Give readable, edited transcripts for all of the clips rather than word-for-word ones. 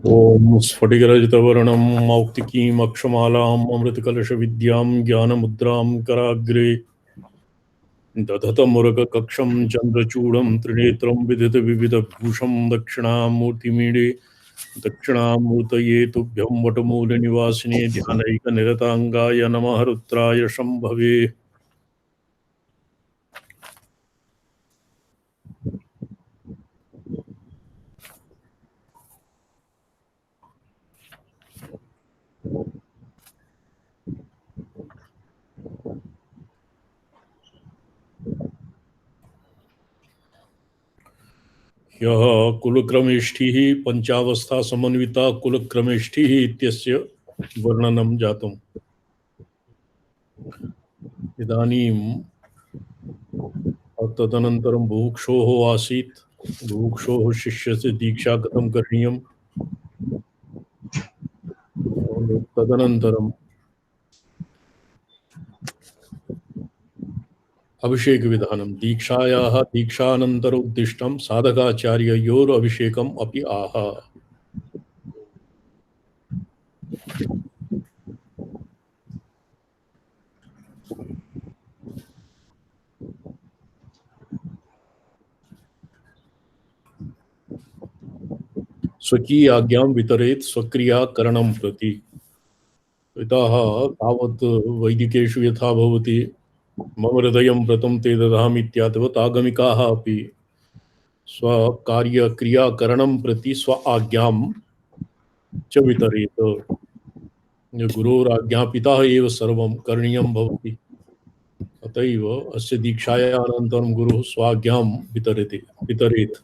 ओम स्फटिकरजितवर्णं मौक्तिकीम् अक्षमालाम् अमृतकलशविद्यां ज्ञानमुद्रां कराग्रे दधतमुरगकक्षं चन्द्रचूडं त्रिनेत्रं विदितविविधभूषं दक्षिणामूर्तिमीडे दक्षिणामूर्तये तुभ्यं वटमूलनिवासिने ध्यानैकनिरताङ्गाय नमः रुद्राय शम्भवे। यः कुलक्रमेष्ठिः पंचावस्था समन्विता कुलक्रमेष्ठिः इत्यस्य वर्णनं जातम्। इदानीं तदनन्तरं बुभुक्षोः आसीत्। बुभुक्षोः शिष्यस्य दीक्षा कथं करणीयं, तदनन्तरम् अभिषेक विधानं दीक्षायाः दीक्षानन्तर उद्दिष्टं साधकाचार्ययोर अभिषेकम् अपि आह। स्वकीय आज्ञां वितरेत् स्वक्रियाकरणं प्रति। इतः तावत् वैदिकेषु यथा भवति मम हृदयं व्रतं ते ददामि इत्यादवत् आगमिकाः अपि स्वकार्यक्रियाकरणं प्रति स्व आज्ञां च वितरेत्। गुरोराज्ञापितः एव सर्वं करणीयं भवति। अतएव अस्य दीक्षायाः अनन्तरं गुरुः स्वाज्ञां वितरेत्।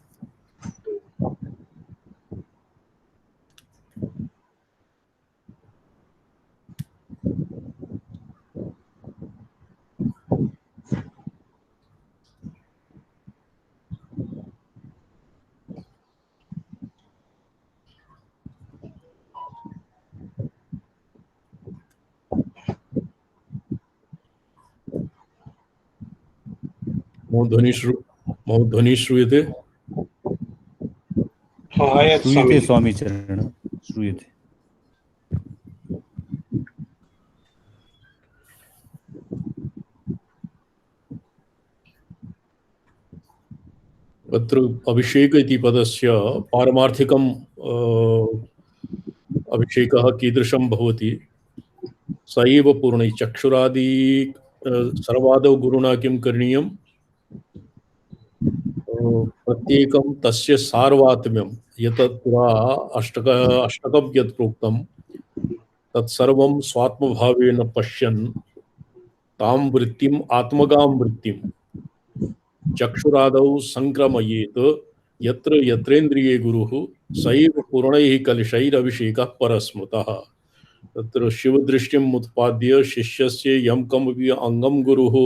मम ध्वनिः श्रूयते? श्रूयते स्वामी चरण श्रूयते। अत्र अभिषेक इति पदस्य पारमार्थिकं अभिषेकः कीदृशं भवति? स एव पूर्णै चक्षुरादि सर्वादौ गुरुणा किं करणीयं? प्रत्येकं तस्य सार्वात्म्यं यतत् पुरा अष्टकं यत् प्रोक्तं तत्सर्वं स्वात्मभावेन पश्यन् तां वृत्तिम् आत्मगां वृत्तिं चक्षुरादौ संक्रमयेत् यत्र यत्रेन्द्रिये गुरुः स एव पूर्णैः कलशैरभिषेकः परस्मृतः। तत्र शिवदृष्टिम् उत्पाद्य शिष्यस्य यं कमपि अङ्गं गुरुः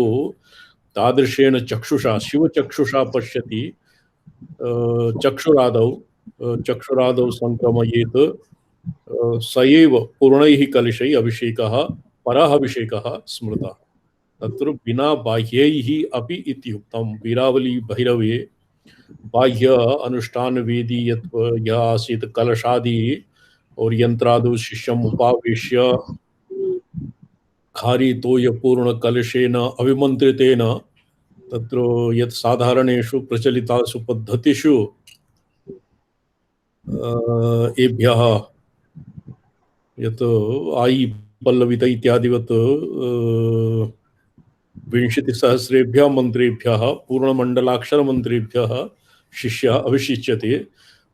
तादृशेन चक्षुषा शिवचक्षुषा पश्यति चक्षुरादौ संक्रमयेत् स एव पूर्णैः कलशैः अभिषेकः परः अभिषेकः स्मृतः। तत्र बिना बाह्यैः अपि इत्युक्तं। वीरावली भैरवे बाह्य अनुष्ठान वेदी यः आसीत् कलशादि और यंत्रादौ शिष्यम् उपावेश्य खारीतोयपूर्ण कलशेन अभिमन्त्रितेन तत्र यत् साधारणेषु प्रचलितासु पद्धतिषु एभ्यः यत् आई पल्लवित इत्यादिवत् 20,000 मन्त्रेभ्यः पूर्णमण्डलाक्षरमन्त्रेभ्यः शिष्यः अभिषिच्यते।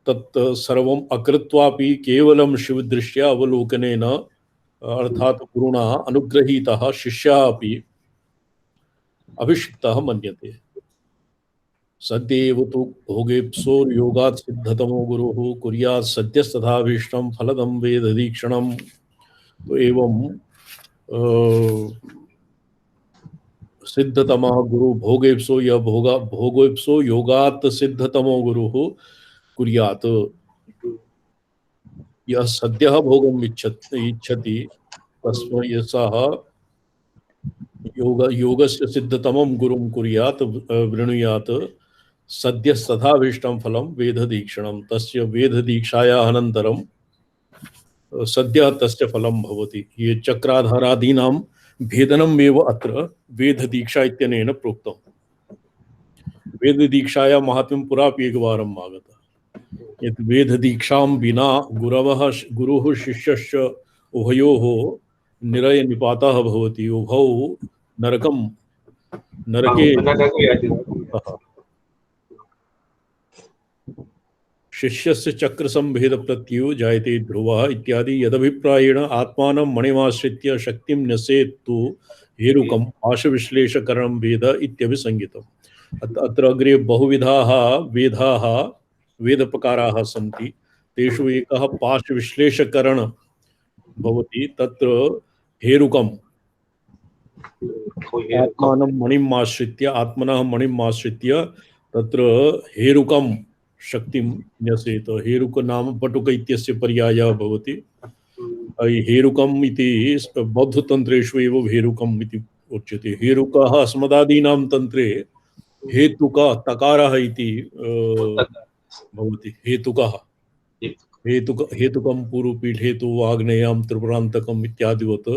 तत् सर्वम् अकृत्वापि केवलं शिवदृष्ट्या अवलोकनेन अर्थात् गुरुणा अनुग्रहीतः शिष्यः अपि अभिषिक्तः मन्यते। सद्येव तु भोगेप्सोर्योगात् सिद्धतमो गुरुः कुर्यात् सद्यस्तथाभीष्टं फलदं वेददीक्षणम्। तो एवं सिद्धतमा गुरु भोगेप्सो या भोगेप्सो योगात् सिद्धतमो गुरुः कुर्यात्। यः सद्यः भोगम् इच्छति तस्मै सः योगस्य सिद्धतमं गुरुं कुर्यात् वृणुयात् सद्यस्तथाभीष्टं फलं वेददीक्षणं। तस्य वेददीक्षायाः अनन्तरं सद्यः तस्य फलं भवति। ये चक्राधारादीनां भेदनमेव अत्र वेददीक्षा इत्यनेन प्रोक्तम्। वेददीक्षायाः माहात्म्यं पुरापि एकवारम् आगतः। यत् वेददीक्षां विना गुरुः शिष्यश्च उभयोः निरयनिपातः भवति। उभौ नरके शिष्यस्य चक्रसंभेद प्रत्ययो जायते ध्रुवः इत्यादि यदभिप्रायेण आत्मानं मणिमाश्रित्य शक्तिं न्यसेत् तु हेरुकं पाशविश्लेषकरणं वेद इत्यभिसंज्ञितम्। अत्र अग्रे बहुविधाः वेदप्रकाराः सन्ति। तेषु एकः पाशविश्लेषकरण भवति। तत्र हेरुकम् आत्मनः मणिम् आश्रित्य तत्र हेरुकं शक्तिं न्यसेत। हेरुक नाम पटुक इत्यस्य पर्यायः भवति। हेरुकम् इति बौद्धतन्त्रेषु एव हेरुकम् इति उच्यते। हेरुकः अस्मदादीनां तन्त्रे हेतुकः तकारः इति भवति। हेतुकं पूर्वपीठेतु आग्नेयां त्रिपुरान्तकम् इत्यादिवत्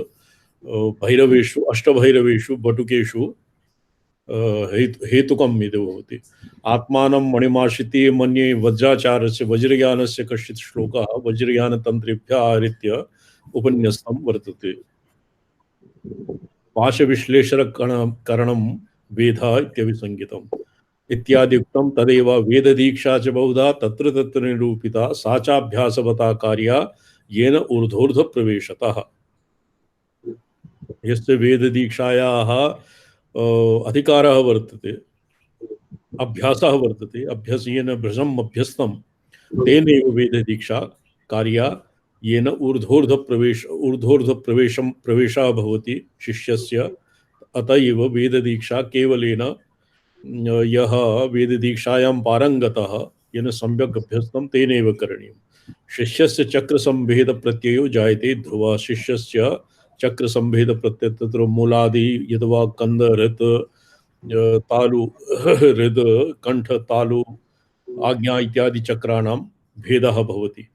भैरवेषु अष्टभैरवेषु बटुकेषु हेतुकम् इति भवति। आत्मानं मणिमाश्रित्य मन्ये वज्राचार्यस्य वज्रयानस्य कश्चित् श्लोकः वज्रयानतन्त्रेभ्यः आहृत्य उपन्यस्तं वर्तते। पाशविश्लेषणकरणं वेदः इत्यभिसंज्ञितम्। इत्यादि उक्तं। तदेव वेददीक्षा च बहुधा तत्र तत्र निरूपिता सा चाभ्यासवता कार्या येन ऊर्ध्वोर्ध्वप्रवेशतः। यस्य वेददीक्षायाः अधिकारः वर्तते, अभ्यासः वर्तते, अभ्यसेन भ्रशम् अभ्यस्तं तेनैव वेददीक्षा कार्या येन प्रवेशः भवति शिष्यस्य। अत एव वेददीक्षा केवलेन यः वेददीक्षायां पारंगतः येन सम्यक् अभ्यस्तं तेनैव करणीयम्। शिष्यस्य चक्रसंभेदप्रत्ययो जायते ध्रुवः। शिष्यस्य चक्रसंभेदप्रत्यय तत्र मूलादि यद्वा कंद ऋत तालु हृद कंठ तालु आज्ञा इत्यादि चक्राणां भेदः भवति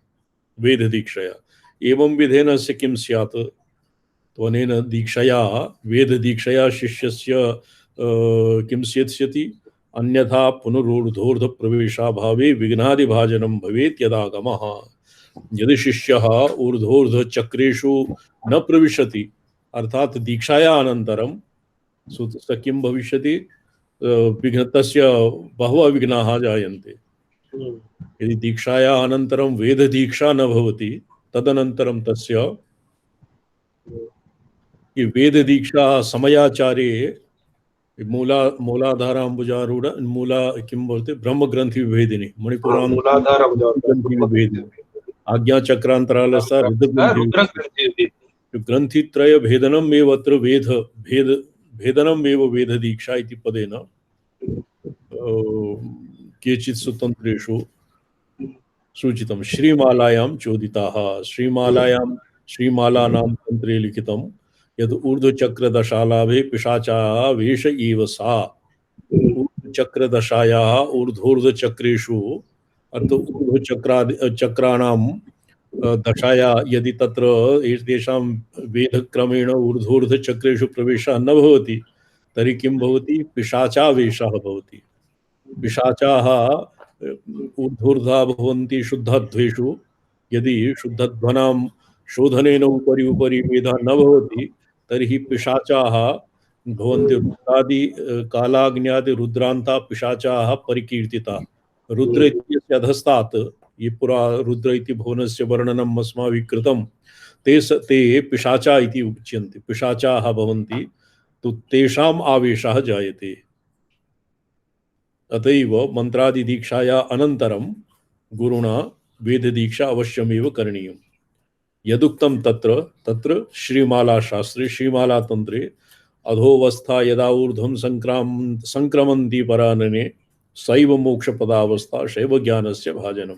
वेददीक्षया। एवं विधेन से किं स्यात्? त्वनेन दीक्षया वेददीक्षया शिष्यस्य किं स्येत्स्यति? अन्यथा पुनरुर्ध्वोर्ध्वप्रवेशाभावे विघ्नादिभाजनं भवेत् यदागमः। यदि शिष्यः ऊर्ध्वोर्ध्वचक्रेषु न प्रविशति अर्थात दीक्षाया अनन्तरं स किं भविष्यति? तस्य बहवः विघ्नाः जायन्ते। यदि दीक्षाया अनन्तरं वेददीक्षा न भवति तदनन्तरं तस्य वेददीक्षा समयाचारे मूलाधाराम्बुजारूढ़ मूला किं बोलते ब्रह्मग्रंथि विभेदिनी मणिपुराण ग्रंथि विभेदिनी आज्ञा चक्रांतरालसा रुद्रग्रंथि ग्रंथित्रय भेदनम एव अत्र भेदनम एव वेद दीक्षा इति पदेन केचित् स्वतंत्रेषु सूचितं। श्रीमालायां चोदिताः श्रीमालानां तंत्रे लिखितं यद् ऊर्ध्वचक्रदशालाभे पिशाचाः वेश एव सा। ऊर्ध्वचक्रदशायाः ऊर्ध्वोर्ध्वचक्रेषु अर्थात् ऊर्ध्वचक्राणां दशाया यदि तत्र एतेषां वेदक्रमेण ऊर्ध्वोर्ध्वचक्रेषु प्रवेशः न भवति तर्हि किं भवति? पिशाचावेशः भवति। पिशाचाः ऊर्ध्वोर्ध्वा भवन्ति शुद्धध्वेषु। यदि शुद्धध्वनां शोधनेन उपरि उपरि वेदः न भवति तर्हि पिशाचाः भवन्ति। रुद्रादि कालाग्न्यादि रुद्रान्ता पिशाचाः परिकीर्तिता। रुद्र इत्यस्य अधस्तात् ये पुरा रुद्र इति भुवनस्य वर्णनम् अस्माभिः कृतं ते पिशाचा इति उच्यन्ते। पिशाचाः भवन्ति तो तेषाम् आवेशः जायते। अतएव मंत्रादिदीक्षाया अनन्तरं गुरुणा वेददीक्षा अवश्यमेव करणीयम्। यदुक्तं तत्र श्रीमाला शास्त्रे श्रीमाला तंत्रे अधोवस्था यदा ऊर्ध्वं संक्रमन्ति परानने सैव मोक्षपदावस्था शैव ज्ञानस्य भाजनम्।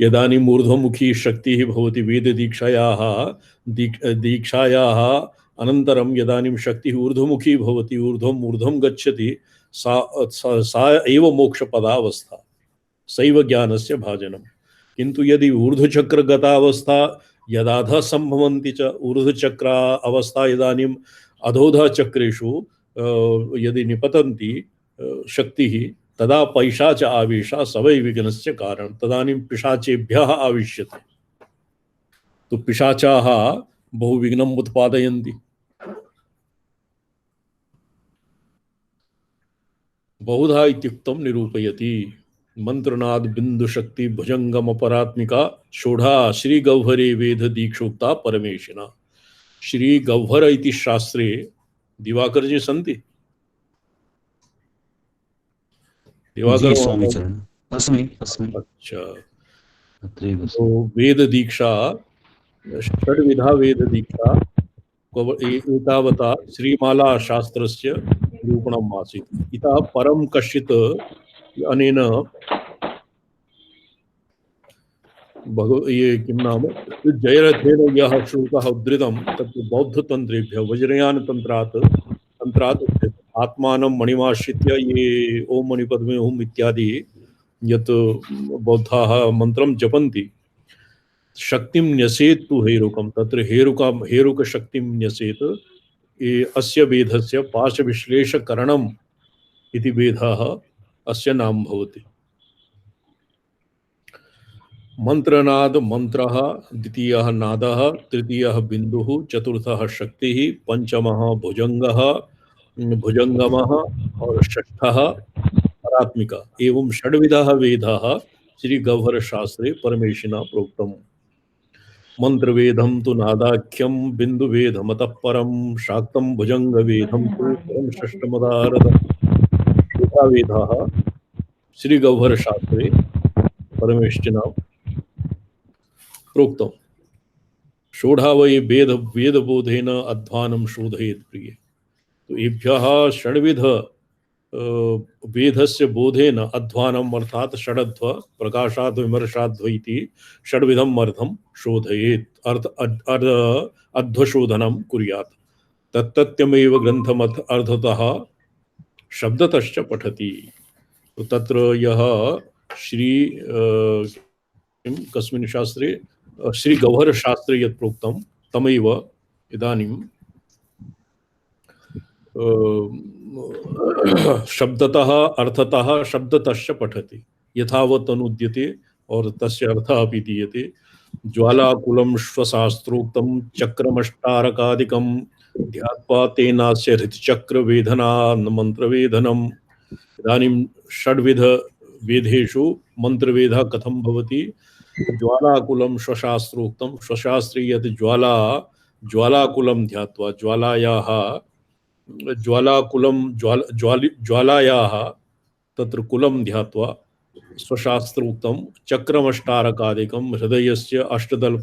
यदानीम् ऊर्ध्वमुखी शक्तिः भवति दीक्षायाः अनन्तरं यदानीं शक्तिः ऊर्ध्वमुखी भवति ऊर्ध्वं गच्छति सा एव मोक्षपदावस्था सैव ज्ञानस्य भाजनम्। किंतु यदि ऊर्ध्वचक्र गतावस्था यदाधः संभवन्ति च ऊर्ध्वचक्र अवस्था इदानीम् अधोधः चक्रेषु यदि निपतन्ति शक्तिः तदा पैशाच आवेशः सवै विघ्नस्य कारणं तदानीं पिशाचेभ्यः आविष्यते। तो पिशाचाः बहु विघ्नम् उत्पादयन्ति। बहुधा इत्युक्तं निरूपयति। मंत्रनाद बिंदु शक्ति भुजंगम अपरात्मिका षोढ़ा श्री गौहरे वेद दीक्षोक्ता परमेशिना। श्री गौहर इति शास्त्रे दिवाकर जी सन्ति। दिवाकर स्वामी चरण अस्मि अस्मि। अच्छा, तो वेद दीक्षा षड्विधा वेद दीक्षा एतावता श्रीमाला शास्त्रस्य निरूपणम् आसीत्। इतः परं कश्चित् अनेन ये किं नाम जयरथेन यः श्लोकः उद्धृतं तत् बौद्धतन्त्रेभ्यः वज्रयानतन्त्रात् आत्मानं मणिमाश्रित्य ये ओम मणिपद्मे ओम इत्यादि यत् बौद्धाः मन्त्रं जपन्ति शक्तिं न्यसेत् तु हेरुकं तत्र हेरुक शक्तिं न्यसेत् अस्य वेदस्य पार्श्वविश्लेषकरणम् इति वेदः अस्य नाम भवति। मंत्रनाद मंत्रः द्वितीयः नादः तृतीयः बिंदुः चतुर्थः शक्तिः पंचमः भुजंगः भुजंगमः और षष्ठः परात्मिका एवं षड्विधः वेदः श्री गौहर शास्त्रे परमेशिना प्रोक्तम्। मंत्रवेदं तु नादाख्यं बिंदुवेदमतः परं शाक्तं भुजंगवेदं तु परं षष्ठमदारदम्। वेदः श्री गौहर शास्त्रे परमेष्टिना प्रोक्तम्। षोढ़ा वै वेदबोधेन अध्वानं शोधयेत् प्रिय। तो एभ्यः षड्विध वेदस्य बोधेन अध्वानम् अर्थात षडध्व प्रकाशात् विमर्शाध्व इति षड्विधम् अर्थं शोधयेत् अध्वशोधनं कुर्यात्। तत्तत्यमेव ग्रन्थम् अर्थतः शब्दतश्च पठति। तो तत्र यह श्री कस्मिन् शास्त्रे श्री गौहर शास्त्रे यत् प्रोक्तं तमेव इदानीं शब्दतः अर्थतः शब्दतश्च पठति यथावत् अनुद्यते और तस्य अर्थः अपि दीयते। ज्वालाकुलं श्वशास्त्रोक्तं चक्रमष्टारकादिकं ध्यात्वा तेनास्य हृतचक्रवेदना मंत्रवेदनम्। इदानीं षड्विध वेदेषु मंत्रवेदः कथं भवति। ज्वालाकुलं श्वशास्त्रोक्तं श्वशास्त्रे यत् ज्वालाकुलं ध्यात्वा ज्वालायाः ज्वालाकुलं ज्वालायाः तत्र कुलं ध्यात्वा स्वशास्त्रोक्तं चक्रमष्टारकादिकं हृदयस्य अष्टदल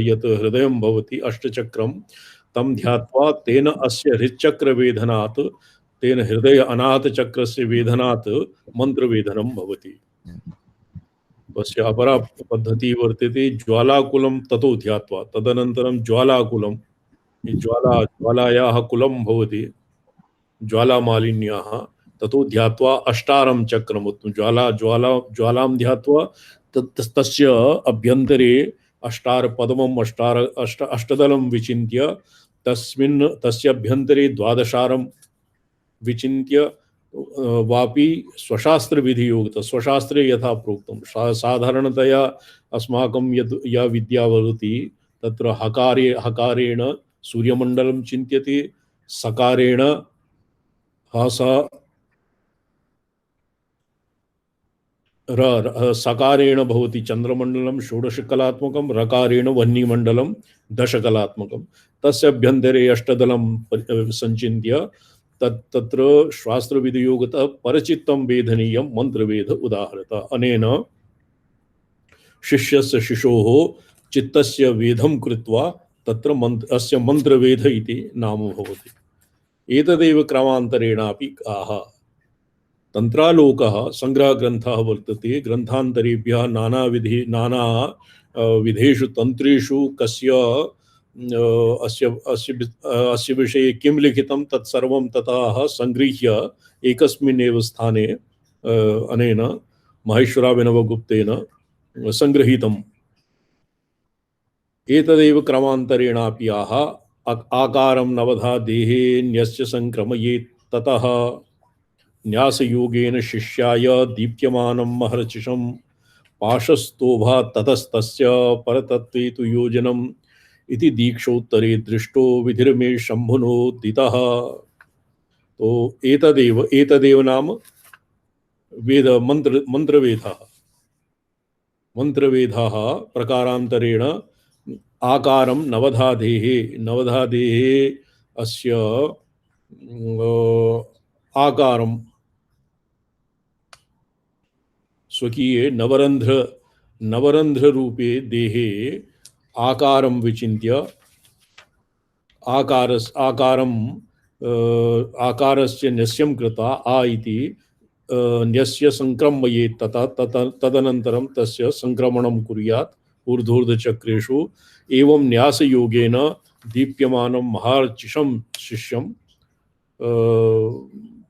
यत् हृदयं भवति अष्टचक्रं तं ध्यात्वा तेन अस्य हृच्चक्रवेदनात् तेन हृदय अनाथ चक्रस्य वेदनात् मंत्रवेदनं भवति। तस्य अपरा पद्धतिः वर्तते ज्वालाकुलं ततो ध्यात्वा तदनन्तरं ज्वालाकुलं ज्वालायाः कुलं भवति ज्वालामालिन्याः ततो ध्यात्वा अष्टारं चक्रम् ज्वालां ध्यात्वा तस्य अभ्यन्तरे अष्टारपद्मम् अष्टदलं विचिन्त्य तस्य अभ्यन्तरे द्वादशारं विचिन्त्य वापि स्वशास्त्र विधियोगतः स्वशास्त्रे यथा प्रोक्तं साधारणतया अस्माकं या विद्या भवति तत्र हकारेण सूर्यमंडलं चिन्त्यते सकारेण सकारेण भवति चंद्रमंडलं षोडशकलात्मकं रकारेण वह्निमंडलं दशकलात्मकं तस्य अभ्यन्तरे अष्टदलं संचिन्त्य तत्र शास्त्रविधियोगतः परचित्तं वेदनीयं मंत्रवेद उदाहरता। अनेन शिष्यस्य शिशोः चित्तस्य वेदं कृत्वा तत्र अस्य मंत्रवेद इति नाम भवति। एतदेव क्रमान्तरेणापि आह तंत्रालोकः संग्रहग्रन्थः वर्तते। ग्रन्थान्तरेभ्यः नाना विधेषु तंत्रेषु कस्य अस्य विषये किं लिखितं तत्सर्वं ततः संगृह्य एकस्मिन्नेव स्थाने अनेन माहेश्वराभिनवगुप्तेन संगृहीतम्। एतदेव क्रमान्तरेणापि आह आकारं नवधा देहे न्यस्य संक्रमयेत् ततः न्यासयोगेन शिष्याय दीप्यमानं महर्चिषं पाशस्तोभा ततस्तस्य परतत्वे तु योजनम् इति दीक्षोत्तरे दृष्टो विधिर्मे शंभुनोदितः। तो एतदेव एतदेव नाम वेद मंत्रवेदः मंत्रवेदः प्रकारान्तरेण आकारं नवधा देहे अस्य आकारं स्वकीये नवरंध्र रूपे देहे आकारं विचिन्त्य आकारस्य न्यस्यं कृता आ इति न्यस्य संक्रमयेत् तदनन्तरं तस्य संक्रमणं कुर्यात् ऊर्ध्वोर्ध्वचक्रेषु एवं न्यासयोगेन दीप्यमानं महार्चिषं शिष्यं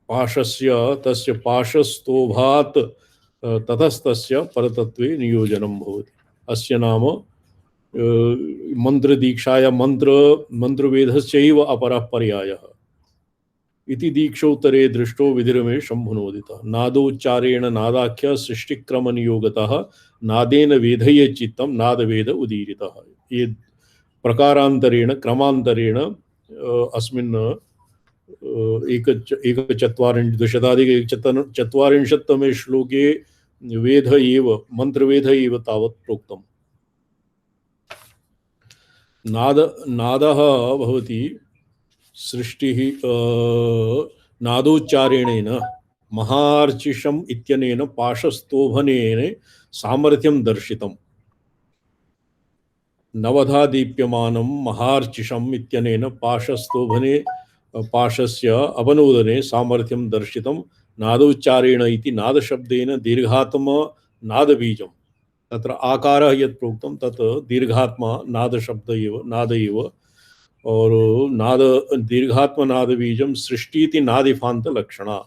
पाशस्य तस्य पाशस्तोभात् ततस्तस्य परतत्वे नियोजनं भवति। अस्य नाम मंत्रदीक्षाया मंत्रवेदस्यैव अपरः पर्यायः इति दीक्षोत्तरे दृष्टो विधिर्मे शंभुनोदितः। नादोच्चारेण नादाख्य सृष्टिक्रमनियोगतः नादेन वेदये चित्तं नादवेद उदीरितः। ये प्रकारान्तरेण क्रमान्तरेण अस्मिन् एकचत्वारिंशत्तमे श्लोके वेद एव मंत्रवेद एव तावत् प्रोक्तम्। नादः भवति सृष्टिः नादोच्चारेणेन महार्चिषम् इत्यनेन पाशस्तोभनेन सामर्थ्यं दर्शितम्। नवधा दीप्यमानं महार्चिषम् इत्यनेन पाशस्तोभने पाशस्य अवनोदने सामर्थ्यं दर्शितं। नादोच्चारेण इति नादशब्देन दीर्घात्म नादबीजं तत्र आकारः यत् प्रोक्तं तत् दीर्घात्मा नादशब्द एव नाद एव और नाद दीर्घात्म नादबीजं सृष्टीति नादिफान्त लक्षणा।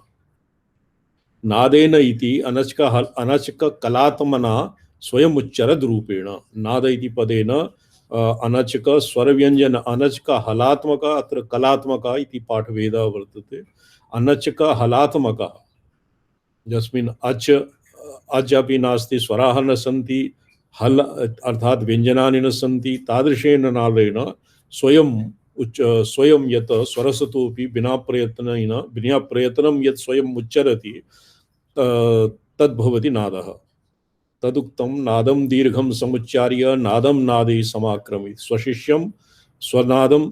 नादेन इति अनचक कलात्मना स्वयं उच्चरद रूपेण नाद इति पदेन अनचक स्वरव्यंजन अनचक हलात्मक अत्र कलात्मक इति पाठभेदः वर्तते। अनचक हलात्मक यस्मिन् अच अपि नास्ति स्वराः न सन्ति हल अर्थात व्यंजनानि न सन्ति तादृशेन नादेन स्वयं यत् स्वरसतोपि विना प्रयत्नं यत् स्वयं उच्चरति तद्भवति नादः। तदुक्तं नादं दीर्घं समुच्चार्य नादं नादे समाक्रमेत् स्वशिष्यं स्वनादं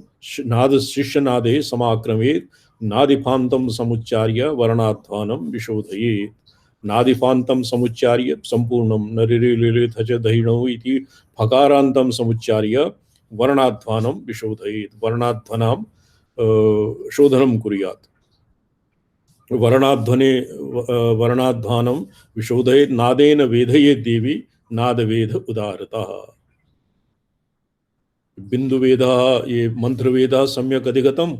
नाद शिष्यनादे समाक्रमेत् नादिफान्तं समुच्चार्य वर्णाध्वानं विशोधयेत्। नादिफान्तं समुच्चार्य संपूर्णं नरिरिलिथ च दहिणौ इति फकारान्तं समुच्चार्य वर्णाध्वानं विशोधयेत्। वर्णाध्वनां शोधनं कुर्यात्। वर्णाध्वानं विशोधयेत्। नादेन वेदयेत् देवी नादवेद उदारतः। बिंदुवेदः ये मंत्रवेदः सम्यक् अधिगतम्।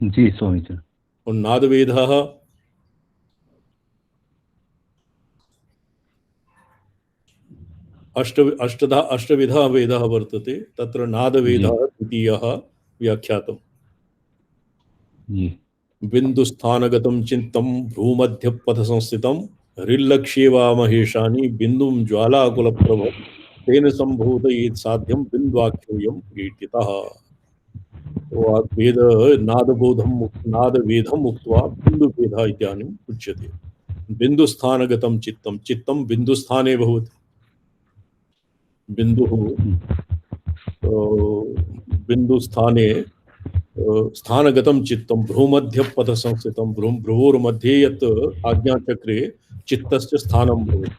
जी स्वामी जी। और नादवेदः अष्टविधः वेदः वर्तते तत्र नादवेदः द्वितीयः व्याख्यातम्। बिंदुस्थानगतं चित्तं भ्रूमध्यपथ संस्थितं हृल्लक्ष्ये वा महेशानि बिंदुं ज्वालाकुलप्रभ तेन संभूतयेत् साध्यं बिंद्वाख्योऽयं कीर्तितः। वेद नादवेदम् उक्त्वा बिंदुवेदः इत्यादिम् उच्यते। बिंदुस्थानगतं चित्तं चित्तं बिंदुस्थाने भवति। बिंदुः बिंदुस्थाने स्थानगतं चित्तं भ्रूमध्यपथ संस्थितं भ्रुवोर्मध्ये यत् आज्ञाचक्रे चित्तस्य स्थानं भवति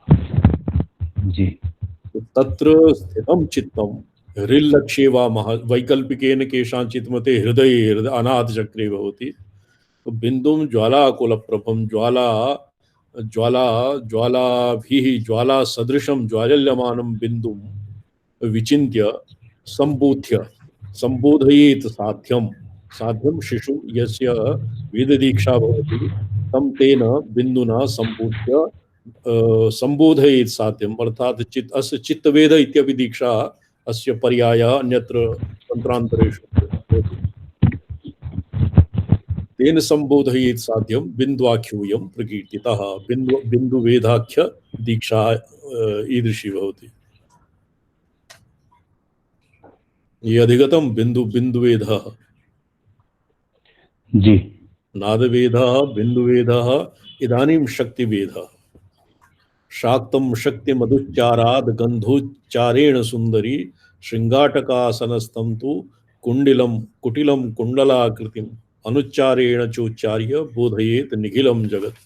तत्र स्थितं चित्तं हृल्लक्ष्ये वा वैकल्पिकेन केषाञ्चित् मते हृदये अनाथचक्रे भवति। बिन्दुं ज्वालाकुलप्रभं ज्वालाभिः ज्वालासदृशं ज्वाल्यमानं बिन्दुं विचिन्त्य सम्बोधयेत् साध्यं शिशु यस्य वेददीक्षा भवति तं तेन बिन्दुना सम्बोध्य संबोधयेत् साध्यम् अर्थात अस्य चित्तवेद इत्यपि दीक्षा अस्य पर्यायः अन्यत्र तन्त्रान्तरेषु भवति। तेन संबोधयेत् साध्यं बिन्द्वाख्योऽयं प्रकीर्तितः। बिन्दुवेदाख्य दीक्षा ईदृशी भवति। ये अधिगतं बिन्दुवेदः जी नादवेदः बिन्दुवेदः इदानीं शक्तिवेदः। शाक्तं शक्तिमधुच्चाराद् गन्धोच्चारेण सुन्दरी शृङ्गाटकासनस्थं तु कुटिलं कुण्डलाकृतिम् अनुच्चारेण चोच्चार्य बोधयेत् निखिलं जगत्।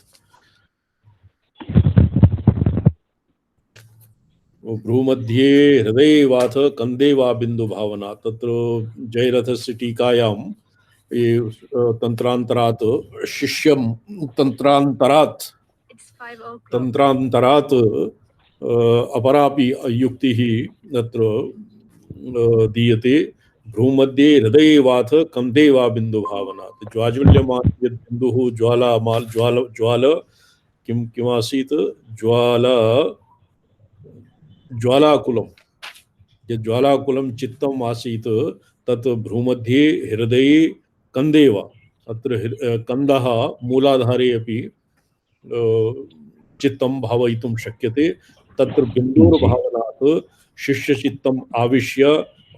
भ्रूमध्ये हृदये वाथ कंदे वा बिंदु भावना। तत्र जयरथस्य टीकायां ये तंत्रांतरात् शिष्यं तंत्रांतरात् अपरापि युक्तिः तत्र दीयते। भ्रूमध्ये हृदये वाथ कंदे वा बिंदु भावना। ज्वाज्वल्यमान यद् बिन्दुः ज्वाल किमासीत् ज्वालाकुलं यद् ज्वालाकुलं चित्तम् आसीत् तत् भ्रूमध्ये हृदये कंदे वा। अत्र कंदः मूलाधारे अपि चित्तं भावयितुं शक्यते। तत्र बिन्दुर्भावनात् शिष्यचित्तम् आविश्य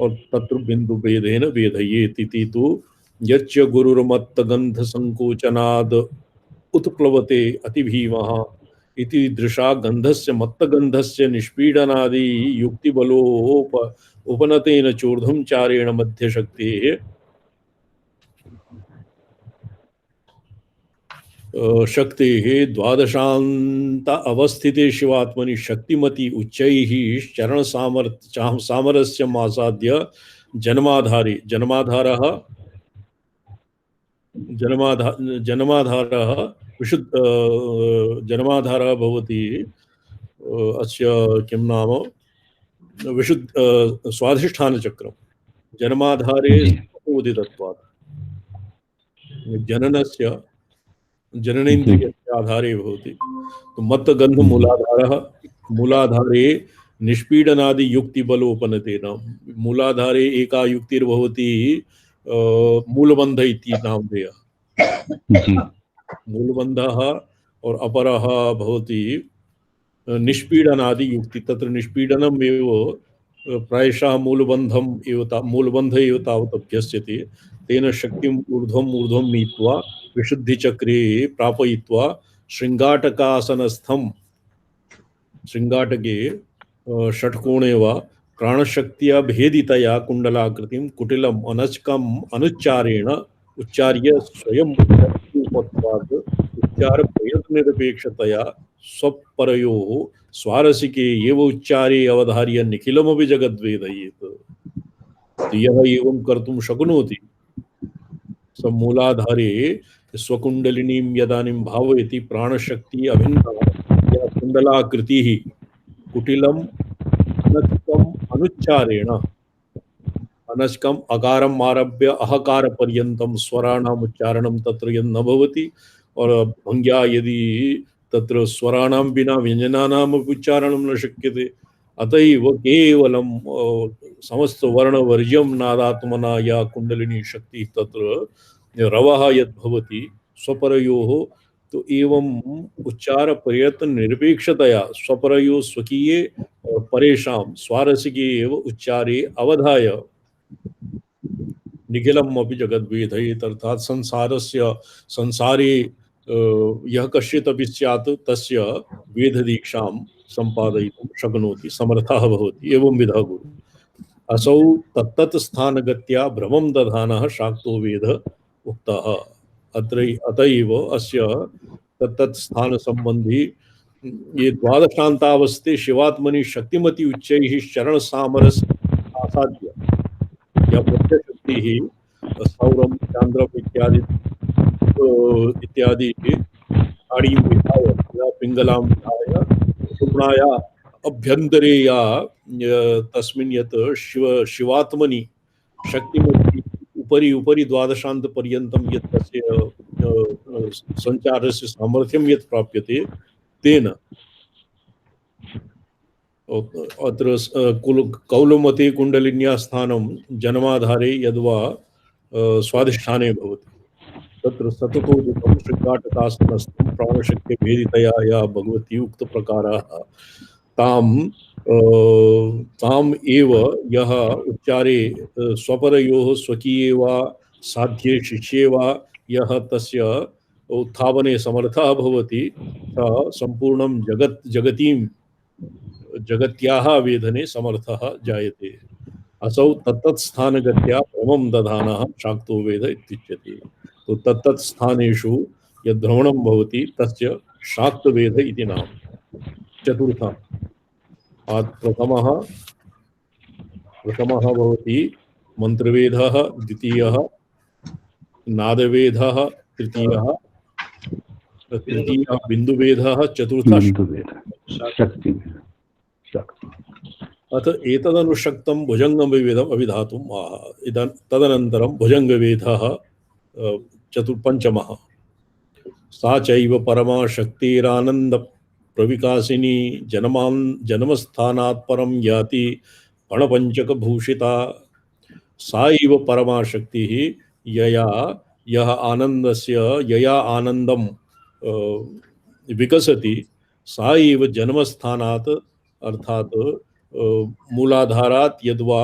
और तत्र बिन्दुभेदेन वेदयेत् इति तु यच्च गुरुर्मत्तगन्धसङ्कोचनाद् उत्प्लवते अतिभीमः इति दृशा गन्धस्य मत्तगन्धस्य निष्पीडनादि उपनतेन चोर्ध्वं चारेण मध्यशक्तेः शक्तेः द्वादशान्त अवस्थिते शिवात्मनि शक्तिमति उच्चैः चरण सामरस्यमासाद्य जन्माधारे जन्माधारः विशुद्ध जन्माधारः भवति। अस्य किं नाम विशुद्ध स्वाधिष्ठानचक्रं जन्माधारे उदितत्वात् जननस्य जननेन्द्रियस्य आधारे भवति। तो मत्तगन्ध मूलाधारे निष्पीडनादि युक्तिबलोपनतेन। मूलाधारे एका युक्तिर्भवति मूलबन्ध इति नामधेयः। मूलबन्धः और अपरः भवति निष्पीडनादि युक्ति। तत्र निष्पीडनम् एव प्रायशः मूलबन्ध एव तावत् अभ्यस्यते। तेन शक्तिम् ऊर्ध्वं नीत्वा विशुद्धिचक्रे प्रापयित्वा शृङ्गाटके षट्कोणे वा प्राणशक्त्या भेदितया कुण्डलाकृतिं कुटिलम् अनच्कम् अनुच्चारेण उच्चार्य स्वयं उच्चार प्रयत्ननिरपेक्षतया स्वपरयोः स्वारसिके एव उच्चारे अवधार्य निखिलमपि जगद्वेदयेत्। यः एवं कर्तुं शक्नोति स मूलाधारे स्वकुण्डलिनीं यदानीं भावयति प्राणशक्ति अभिन्ना या कुण्डलाकृतिः कुटिलम् अनच्कम् अनुच्चारेण अनच्कम् अकारम् आरभ्य अहकार पर्यन्तं स्वराणाम् उच्चारणं तत्र यन्न भवति और भङ्ग्या यदि तत्र स्वराणां विना व्यञ्जनानाम् उच्चारणं न शक्यते। अतएव केवलं समस्त वर्णवर्ज्यं नादात्मना या कुण्डलिनी शक्ति तत्र रवः यद्भवति स्वपरयोः तो एवं उच्चार प्रयत्न निरपेक्षतया स्वपरयोः स्वकीये परेषां स्वारसिके एव उच्चारे अवधाय निखिलम् अपि जगद्वेदयेत्। अर्थात् संसारे यः कश्चिदपि स्यात् तस्य वेददीक्षां सम्पादयितुं शक्नोति समर्थः भवति। एवं विधः गुरु असौ तत्तत् स्थानगत्या भ्रमं दधानः शाक्तो वेद उक्तः। अतएव अस्य तत्तत् स्थान संबंधी ये द्वादशान्तावस्थे शिवात्मनि शक्तिमति उच्चैः चरण सामरस्य आसाद्य या प्रत्यशक्तिः सौरं चान्द्रम् इत्यादि आड़ीं विधाय या पिंगलां विधाय पूर्णाया अभ्यन्तरे या तस्मिन् यत् शिवात्मनि शक्तिमति उपरि द्वादशान्त पर्यन्तं यत् तस्य संचारस्य सामर्थ्यं यत् प्राप्यते तेन अत्र कौलमते कुण्डलिन्या स्थानं जन्माधारे यद्वा स्वाधिष्ठाने भवति तत्र सततोदितं शृङ्गाटकासनस्थं प्राणशक्तिभेदितया या भगवती उक्तप्रकाराः ताम् एव यः उच्चारे स्वपरयोः स्वकीये वा साध्ये शिष्ये वा यः तस्य उत्थापने समर्थः भवति सः सम्पूर्णं जगतीं जगत्याः वेदने समर्थः जायते। असौ तत्तत् स्थानगत्या भ्रमं दधानः शाक्तो वेद इत्युच्यते। तो तत्तत् स्थानेषु यद् भ्रमणं भवति तस्य शाक्तवेद इति नाम। चतुर्थः प्रथमः भवति मन्त्रवेदः, द्वितीयः नादवेदः, तृतीयः बिन्दुवेदः, चतुर्थः शक्तिवेदः। अथ एतदनुशक्तं भुजङ्गवेदम् अभिधातुम् आह। तदनन्तरं भुजङ्गवेदः पंचमः। सा चैव परमा शक्तिरानन्द प्रविकासिनी जन्मस्थानात् परं याति फणपञ्चकभूषिता। सा एव परमा शक्तिः यया आनन्दं विकसति सा एव जन्मस्थानात् अर्थात मूलाधारात् यद्वा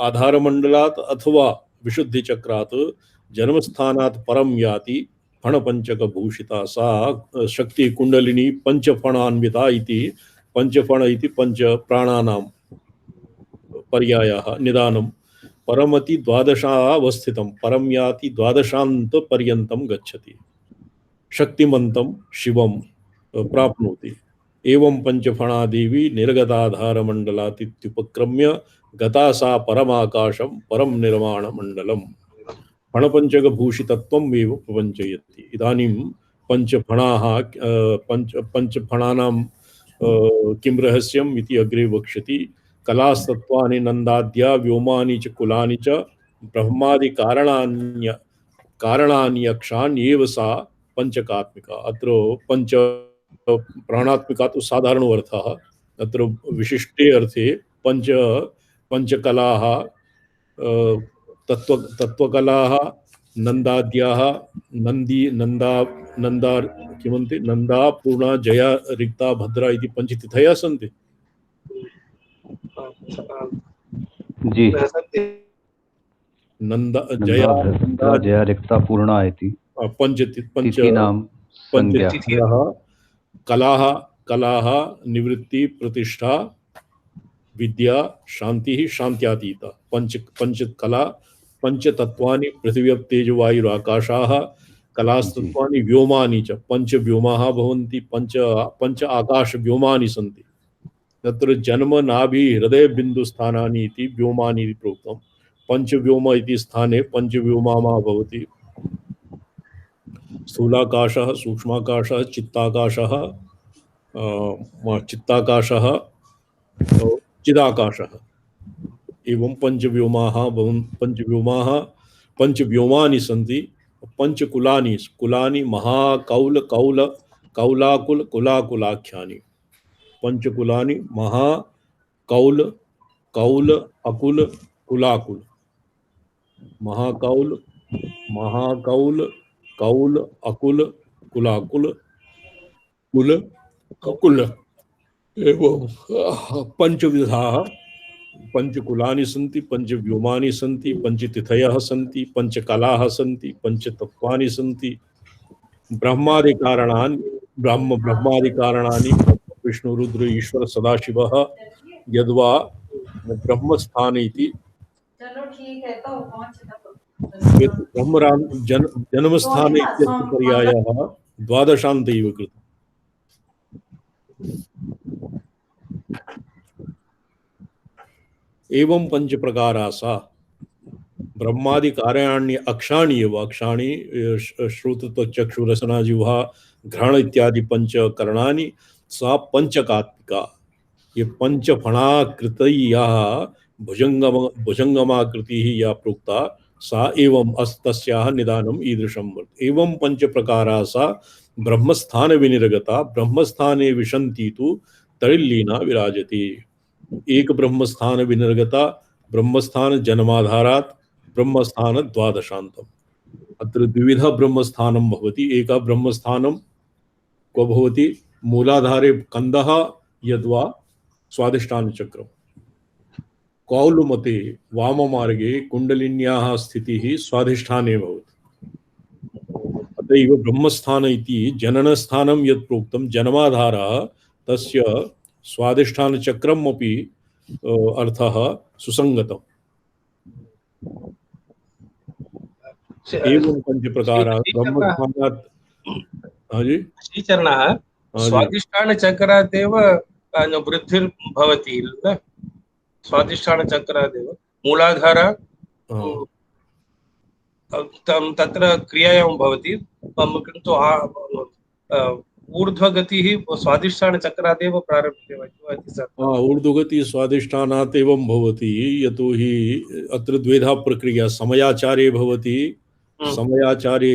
आधारमंडलात् अथवा विशुद्धिचक्रात् जन्मस्थानात् परं याति फणपञ्चकभूषिता। सा शक्ति कुंडलिनी पंचफणान्विता इति पंचफण इति पंच प्राणानां पर्यायः निदानं परमति द्वादशावस्थितं परं याति द्वादशान्त पर्यन्तं गच्छति शक्तिमन्तं शिवं प्राप्नोति। एवं पंचफणा देवी निर्गताधारमण्डलातित्युपक्रम्य गता सा परमाकाशं परं निर्वाणमण्डलम् फणपञ्चकभूषितत्वम् एव प्रपञ्चयति। इदानीं पंचफणाः पंचफणानां किं रहस्यम् इति अग्रे वक्ष्यति। कलास्तत्त्वानि नन्दाद्या व्योमानि च कुलानि च ब्रह्मादि कारणान्यक्षाण्येव सा पंचकात्मिका। अत्र पंच प्राणात्मिका तो साधारण अर्थः। अत्र विशिष्टे अर्थे पंचकलाः तत्त्वकलाः नन्दाद्याः नन्दा किमन्ति नन्दा पूर्णा जया रिक्ता भद्रा इति पंचतिथयः सन्ति। जी नन्दा जया रिक्ता पूर्णा इति पंचतिथयः कलाः निवृत्ति प्रतिष्ठा विद्या शांति शांत्यातीता। पंचकला पंचतत्वानि पृथिव्यप्तेजवायुराकाशाः कलास्तत्वानि व्योमानि च पंचव्योमाः भवन्ति। पंच आकाशव्योमानि सन्ति। तत्र जन्म नाभि हृदय बिन्दुस्थानानि इति व्योमानि इति प्रोक्तं। पंचव्योम इति स्थाने पंचव्योमाः भवति। स्थूलाकाशः सूक्ष्माकाशः चित्ताकाशः चिदाकाशः एवं पंचव्योमानि सन्ति। कुलानि महाकौल कौलाकुल कुलाकुलाख्यानि। पंचकुलानि महाकौल कौल अकुल कुलाकुल महाकौल कौल अकुल कुलाकुल कुल अकुल एवं पंचविधाः पंचकुलानि सन्ति पंचव्योमानि सन्ति पंचतिथयः सन्ति पंचकलाः सन्ति पंचतत्त्वानि सन्ति। ब्रह्मादिकारणानि विष्णु रुद्र ईश्वर सदाशिवः यद्वा ब्रह्मस्थाने इति जन्मस्थाने इत्यस्य पर्यायः द्वादशान्त एव कृतः। एवं पंचप्रकारा सा ब्रह्मादि कार्याणि अक्षाणि एव अक्षाणि श्रोत्रचक्षुरसना जिह्वा घ्राण इत्यादि पंचकरणानि सा पंचकात्मिका। ये पंचफणाकृतयः भुजंगमाकृतिः या प्रोक्ता सा एवं तस्याः निदानम् ईदृशं वर्तते। एवं पंचप्रकारा सा ब्रह्मस्थान विनिर्गता ब्रह्मस्थाने विशन्ति तु तडिल्लीना विराजति। एक ब्रह्मस्थान विनिर्गता ब्रह्मस्थान जन्माधारात् ब्रह्मस्थान द्वादशान्तम्। अत्र द्विविध ब्रह्मस्थानं भवति। एकः ब्रह्मस्थानं क्व भवति? मूलाधारे कन्दः यद्वा स्वादिष्ठानचक्रम्। कौलुमते वाममार्गे कुण्डलिन्याः स्थितिः स्वाधिष्ठाने भवति। अतएव ब्रह्मस्थान इति जननस्थानं यत् प्रोक्तं जन्माधारः तस्य स्वाधिष्ठानचक्रम् अपि अर्थः सुसंगतम्। एवं पंचप्रकाराः ब्रह्मस्थानात्। हाँ जी, श्रीचरणः स्वाधिष्ठानचक्रादेव वृद्धिर्भवति न? स्वाधिष्ठानचक्रादेव मूलाधार तत्र क्रियायां भवति, किन्तु ऊर्ध्वगतिः स्वाधिष्ठानचक्रादेव प्रारभ्यते वा? ऊर्ध्वगति स्वाधिष्ठानात् एवं भवति। यतोहि अत्र द्विधा प्रक्रिया समयाचारे भवति। समयाचारे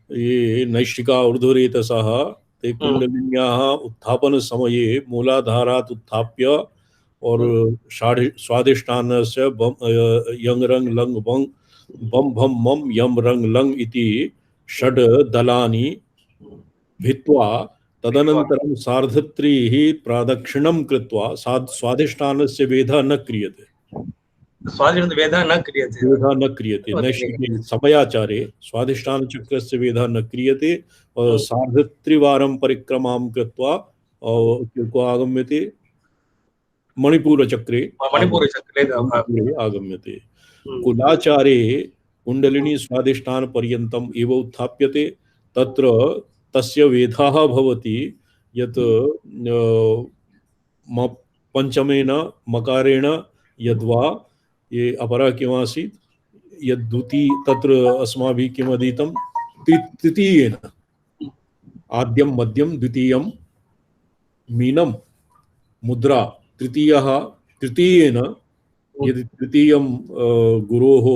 ये नैष्ठिका ऊर्ध्वरेतसः ते कुण्डलिन्याः उत्थापन समये मूलाधारात् उत्थाप्य और स्वाधिष्ठानस्य यंग रंग लंग बंग बम भम मम यम रंग लंग इति षड् दलानि भित्वा तदनन्तरं सार्धत्रिः प्रदक्षिणं कृत्वा स्वाधिष्ठानस्य वेधः न क्रियते। वेधः न क्रियते नैष्ठिके समयाचारे स्वाधिष्ठानचक्रस्य वेधः न क्रियते और सार्धत्रिवारं परिक्रमां कृत्वा आगम्यते मणिपुरचक्रे आगम्यते। कुलाचारे कुंडलिनी स्वाधिष्ठान पर्यन्तम् एव उत्थाप्यते। तत्र तस्य वेधः भवति यत् पंचमेन मकारेण यद्वा ये अपरा किमासीत् यद्द्वितीय तत्र अस्माभिः किमधीतं तृतीयेन आद्यं मध्यं द्वितीयं मीनं मुद्रा तृतीयेन यदि तृतीयं गुरोः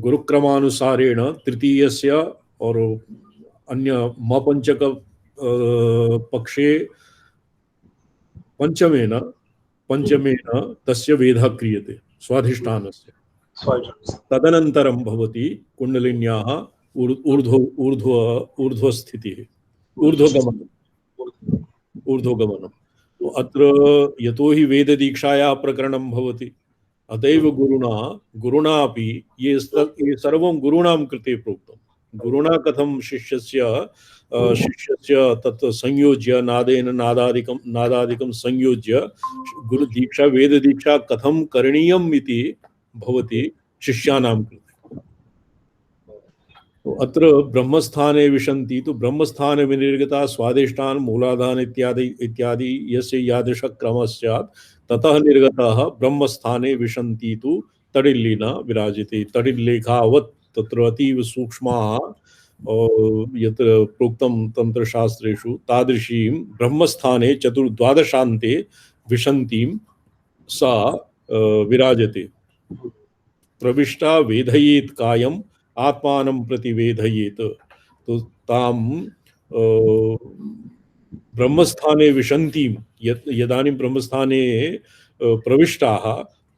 गुरुक्रमानुसारेण तृतीयस्य और अन्य मपंचक पक्षे पंचमेन तस्य वेधः क्रियते स्वाधिष्ठानस्य। तदनन्तरं भवति कुण्डलिन्याः ऊर्ध्वस्थितिः ऊर्ध्वगमनम्। अत्र यतोहि वेददीक्षायाः प्रकरणं भवति, अतएव गुरुणा अपि ये सर्वं गुरूणां कृते प्रोक्तं। गुरुणा कथं शिष्यस्य तत् संयोज्य नादादिकं संयोज्य गुरुदीक्षा वेददीक्षा कथं करणीयम् इति भवति शिष्याणां कृते। अत्र ब्रह्मस्थाने विशन्ति तो ब्रह्मस्थाने विनिर्गता स्वादिष्ठान मूलाधान इत्यादि यस्य यादृश क्रमः स्यात् ततः निर्गतः ब्रह्मस्थाने विशन्ति तो तडिल्लीना विराजते। तडिल्लेखावत् तत्र अतीव सूक्ष्माः यत्र प्रोक्तं तंत्रशास्त्रेषु तादृशीं ब्रह्मस्थाने चतुर्द्वादशान्ते विशन्तीं सा विराजते। प्रविष्टा वेधयेत् कायम् आत्मानं प्रति वेधयेत्। तो ताम ब्रह्मस्थाने विशन्तीं यदानीं ब्रह्मस्थाने प्रविष्टाः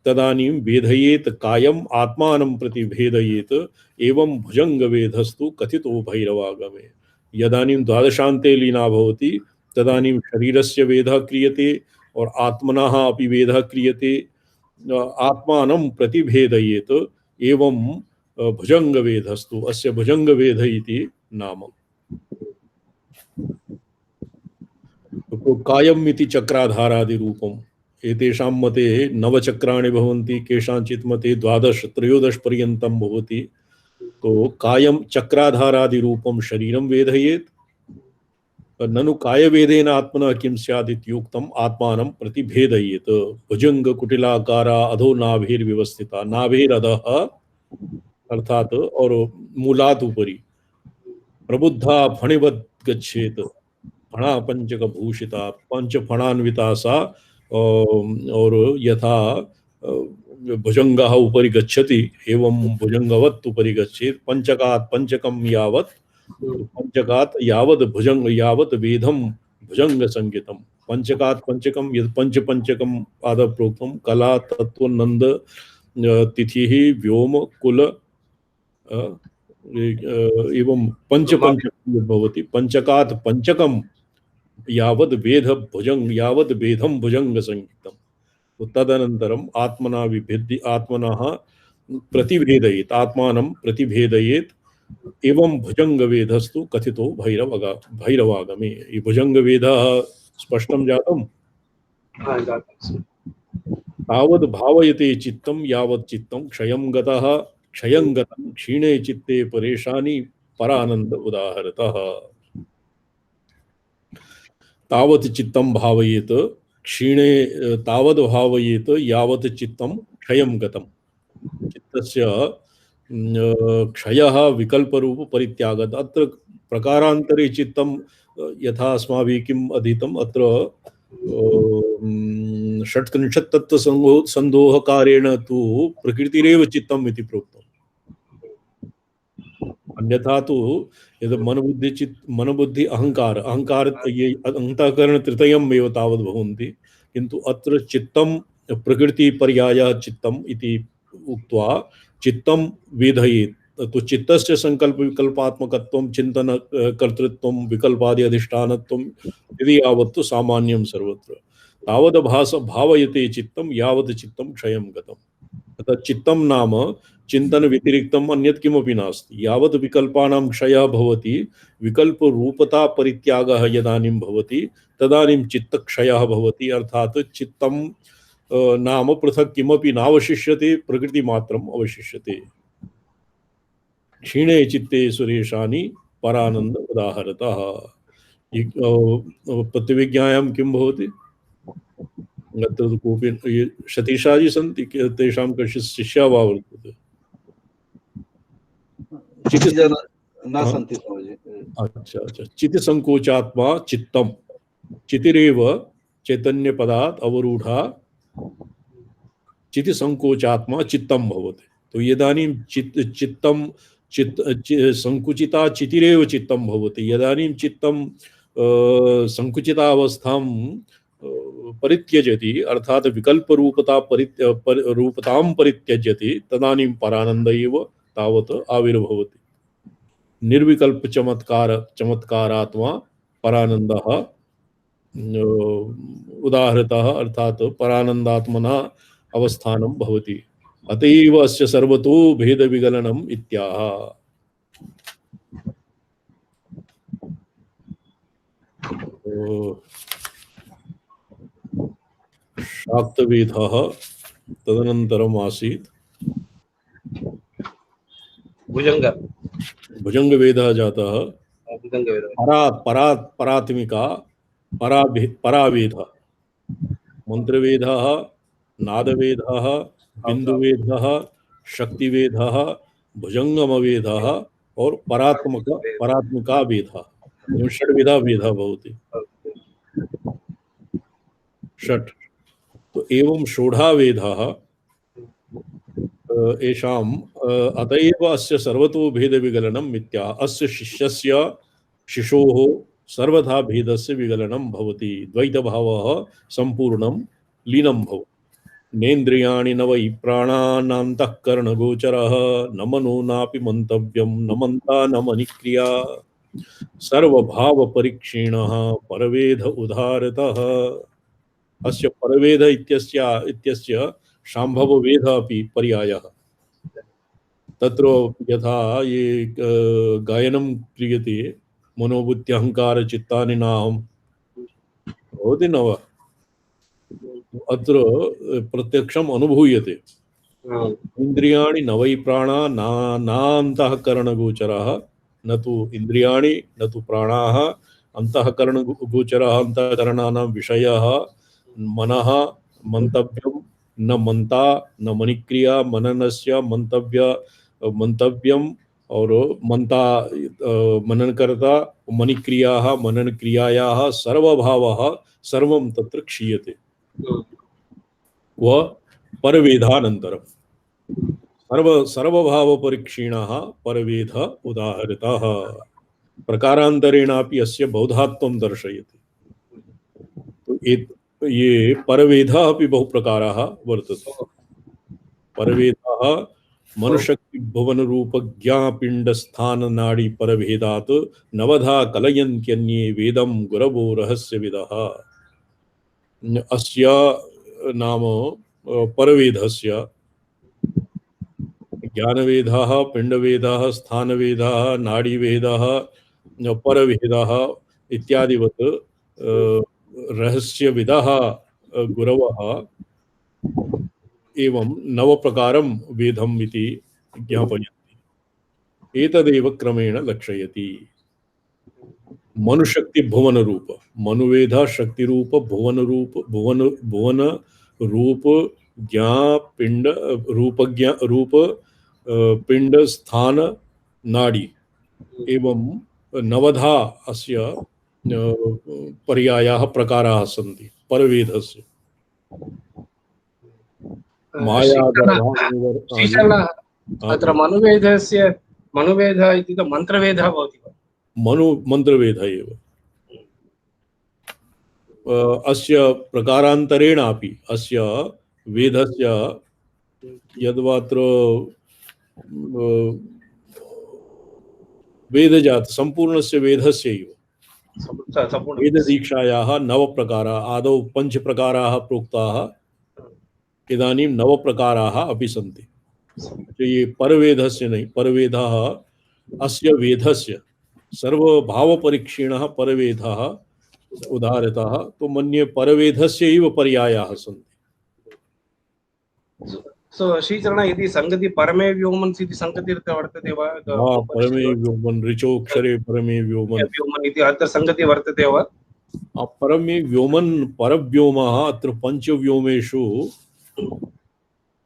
तदानीं वेधयेत् कायम् आत्मानं प्रति भेदयेत्। एवं भुजंगवेधस्तु कथितो भैरवागमे। यदानीं द्वादशान्ते लीना भवति तदानीं शरीरस्य वेधः क्रियते और आत्मनः अपि वेधः क्रियते। आत्मानं प्रति भेदयेत्। एवं भुजंगवेधस्तु अस्य भुजंगवेध इति नाम। कायम् इति चक्राधारादि रूपम्। एतेषां मते नवचक्राणि भवन्ति, केषाञ्चित् मते 12-13 पर्यन्तं भवति। तो कायं चक्राधारादि रूपं शरीरं वेधयेत्। ननु कायवेदेन आत्मनः किं स्यात् इत्युक्तम् आत्मानं प्रति भेदयेत्। भुजंग कुटिलाकारा अधो नाभिर्व्यवस्थिता। नाभिरधः अर्थात और मूलात् उपरि प्रबुद्धा फणिवत् गच्छेत्। फणा पंचक भूषिता पंच फणान्विता सा और यथा भुजंगः उपरि गच्छति एवं भुजंगवत् उपरि गच्छेत्। पंचकात् पंचकं यावत् पंचकात् यावत् भुजंग यावत् वेदं भुजंग संगितम्। पंचकात् पंचकम यद पंचकम आदौ प्रोक्तम कला तत्व नंद तिथिः व्योम कुल एवं पंच भवति पंचकात् पंचकम यावद वेद भुजंग यावद वेदम भुजंग संयुक्तम तदनन्तरम आत्मना विभेद्य आत्मनः प्रतिभेदयेत् आत्मानं प्रतिभेदयेत् एवं भुजंग वेदस्तु कथितो भैरवागमे। ये भुजंग वेदः स्पष्टं जातम्। तावद् भावयते चित्तं यावत् चित्तं क्षयं गतः क्षयं गतं क्षीणे चित्ते परेशानी परानंद उदाहरतः। तावत् चित्तं भावयेत क्षीणे तावद् भावयेत यावत् चित्तं क्षयं गतं। चित्तस्य क्षयः विकल्परूप परित्यागः। अत्र प्रकारान्तरे चित्तं यथा अस्माभिः किम् अधीतम् अत्र षट्त्रिंशत् तत्त्व संदोहकारेण तु प्रकृतिरेव चित्तम् इति प्रोक्तम्। अन्यथा तो यद् मनोबुद्धि अहंकार ये अंतःकरण तृतीयम् एव तावद् भवन्ति, किन्तु अत्र चित्तं प्रकृति पर्यायः चित्तम् इति उक्त्वा चित्तं वेधयेत्। तो चित्तस्य संकल्प विकल्पात्मकत्वं चिंतन कर्तृत्वं विकल्पादि अधिष्ठानत्वं यदि यावत् सामान्यं सर्वत्र तावद् भावयते चित्तं यावत् चित्तं क्षयं गतम्। अतः चित्तं नाम चिंतन व्यतिरिक्तम् अन्यत् किमपि नास्ति। यावत् विकल्पानां क्षयः भवति विकल्प रूपता परित्यागः यदानीं भवति तदानीं चित्तक्षयः भवति। अर्थात् चित्तं नाम पृथक् किमपि नावशिष्यते, प्रकृति मात्रम् अवशिष्यते। क्षीणे चित्ते सुरेशानि परानंद उदाहरतः। प्रत्यभिज्ञायां किं भवति? अत्र कोऽपि सतीशाजी सन्ति तेषां कश्चित् शिष्यः वा वर्तते? न सन्ति। अच्छा। चिति संकोचात्मा चित्तम चितिरेव चैतन्य पदात् अवरूढ़ा चिति संकोचात्मा चित्तम भवति। तो यदानीं चित्तं संकुचिता चितिरेव चित्तं भवति। यदानीं चित्तं संकुचितावस्थां परित्यजति अर्थात विकल्प रूपतां परित्यजति तदानीं परानंद एव तावत् आविर्भवति। निर्विकल्प चमत्कारात्मा परानंदः उदाहरतः अर्थात परानंदात्मना अवस्थानं भवति। अतएव अस्य सर्वतो भेद विगलनम् इत्याह। शाक्तवेदः तदनन्तरम् आसीत् भुजंग वेदः जातः। परात्मिका परावेदः मंत्रवेदः नादवेदः बिंदुवेदः शक्तिवेदः भुजंगमवेदः और परात्मिका वेदः। षड्विधा वेदः भवति षट्। तो एवं षोडा वेदः एषाम् अतएव अस्य सर्वतो भेद विगलनं मिथ्या। अस्य शिशोः सर्वथा भेदस्य विगलनं भवति। द्वैतभावः संपूर्णं लीनं भवति। नेन्द्रियाणि न वै प्राणानान्तःकरणगोचरः न मनो नापि मंतव्यं न मंता न मनिक्रिया सर्वभावपरिक्षीणः परवेद उदाहरतः। अस्य परवेद इत्यस्य शाम्भववेद अपि पर्यायः। तत्र यथा ये गायनं क्रियते मनोबुद्ध्यहंकार चित्तानि नाहं भवति न वा? अत्र प्रत्यक्षम् अनुभूयते। इंद्रियाणि न वै प्राणा नान्तःकरणगोचराः। न तु इंद्रियाणि न तु प्राणाः अन्तःकरणगोचराः। अन्तःकरणानां विषयः मनः मंतव्यं न मंता न मनिक्रिया। मननस्य मंतव्यम और मंता मननकर्ता मनिक्रियाः मननक्रियायाः सर्वभावः सर्वं तत्र क्षीयते। वह परवेदानन्तरं सर्वभावपरिक्षीणः परवेद उदाहरितः। प्रकारान्तरेणापि अस्य बौधात्वं दर्शयति। तो ये परवेदः अपि बहुप्रकाराः वर्तते। परवेदः मनुशक्तिभुवनरूपज्ञापिण्डस्थाननाडी परभेदात् नवधा कलयन्त्यन्ये वेदं गुरवो रहस्यविदः। अस्य नाम परवेदस्य ज्ञानवेदः, पिण्डवेदः, स्थानवेदः, नाडीवेदः, परवेदः इत्यादिवत् रहस्यविदः गुरवः एवं नवप्रकारं वेदम् इति ज्ञापयन्ति। एतदेव क्रमेण लक्षयति। मनुशक्ति भुवन रूप, मनुवेद शक्ति रूप, भुवन रूप, भुवन रूप ज्ञा पिंड रूप पिंड स्थान नाड़ी एवं नवधा अस्य पर्यायाः प्रकाराः सन्ति परवेदस्य। श्रीशर्मः अत्र मनुवेदः इति मन्त्रवेदः भवति वा? मन्त्रवेदः एव। अस्य प्रकारान्तरेणापि अस्य वेदस्य यद्वात्र वेदजात संपूर्णस्य वेदस्यैव वेददीक्षायाः नवप्रकाराः, आदौ पञ्चप्रकाराः प्रोक्ताः, इदानीं नवप्रकाराः अपि सन्ति। ये परवेदस्य नहीं, परवेदः अस्य वेदस्य सर्वभावपरीक्षिणः परवेदः उदाहरतः, तो मन्ये परवेदस्य एव पर्यायाः सन्ति। सो श्रीचरण यदि संगति परमे व्योमन् इति संगति वर्तते वा? परमे व्योमन् ऋचोक्षरे परमे व्योमन् इति अत्र संगति वर्तते वा? परमे व्योमन् परव्योमः अत्र पञ्चव्योमेषु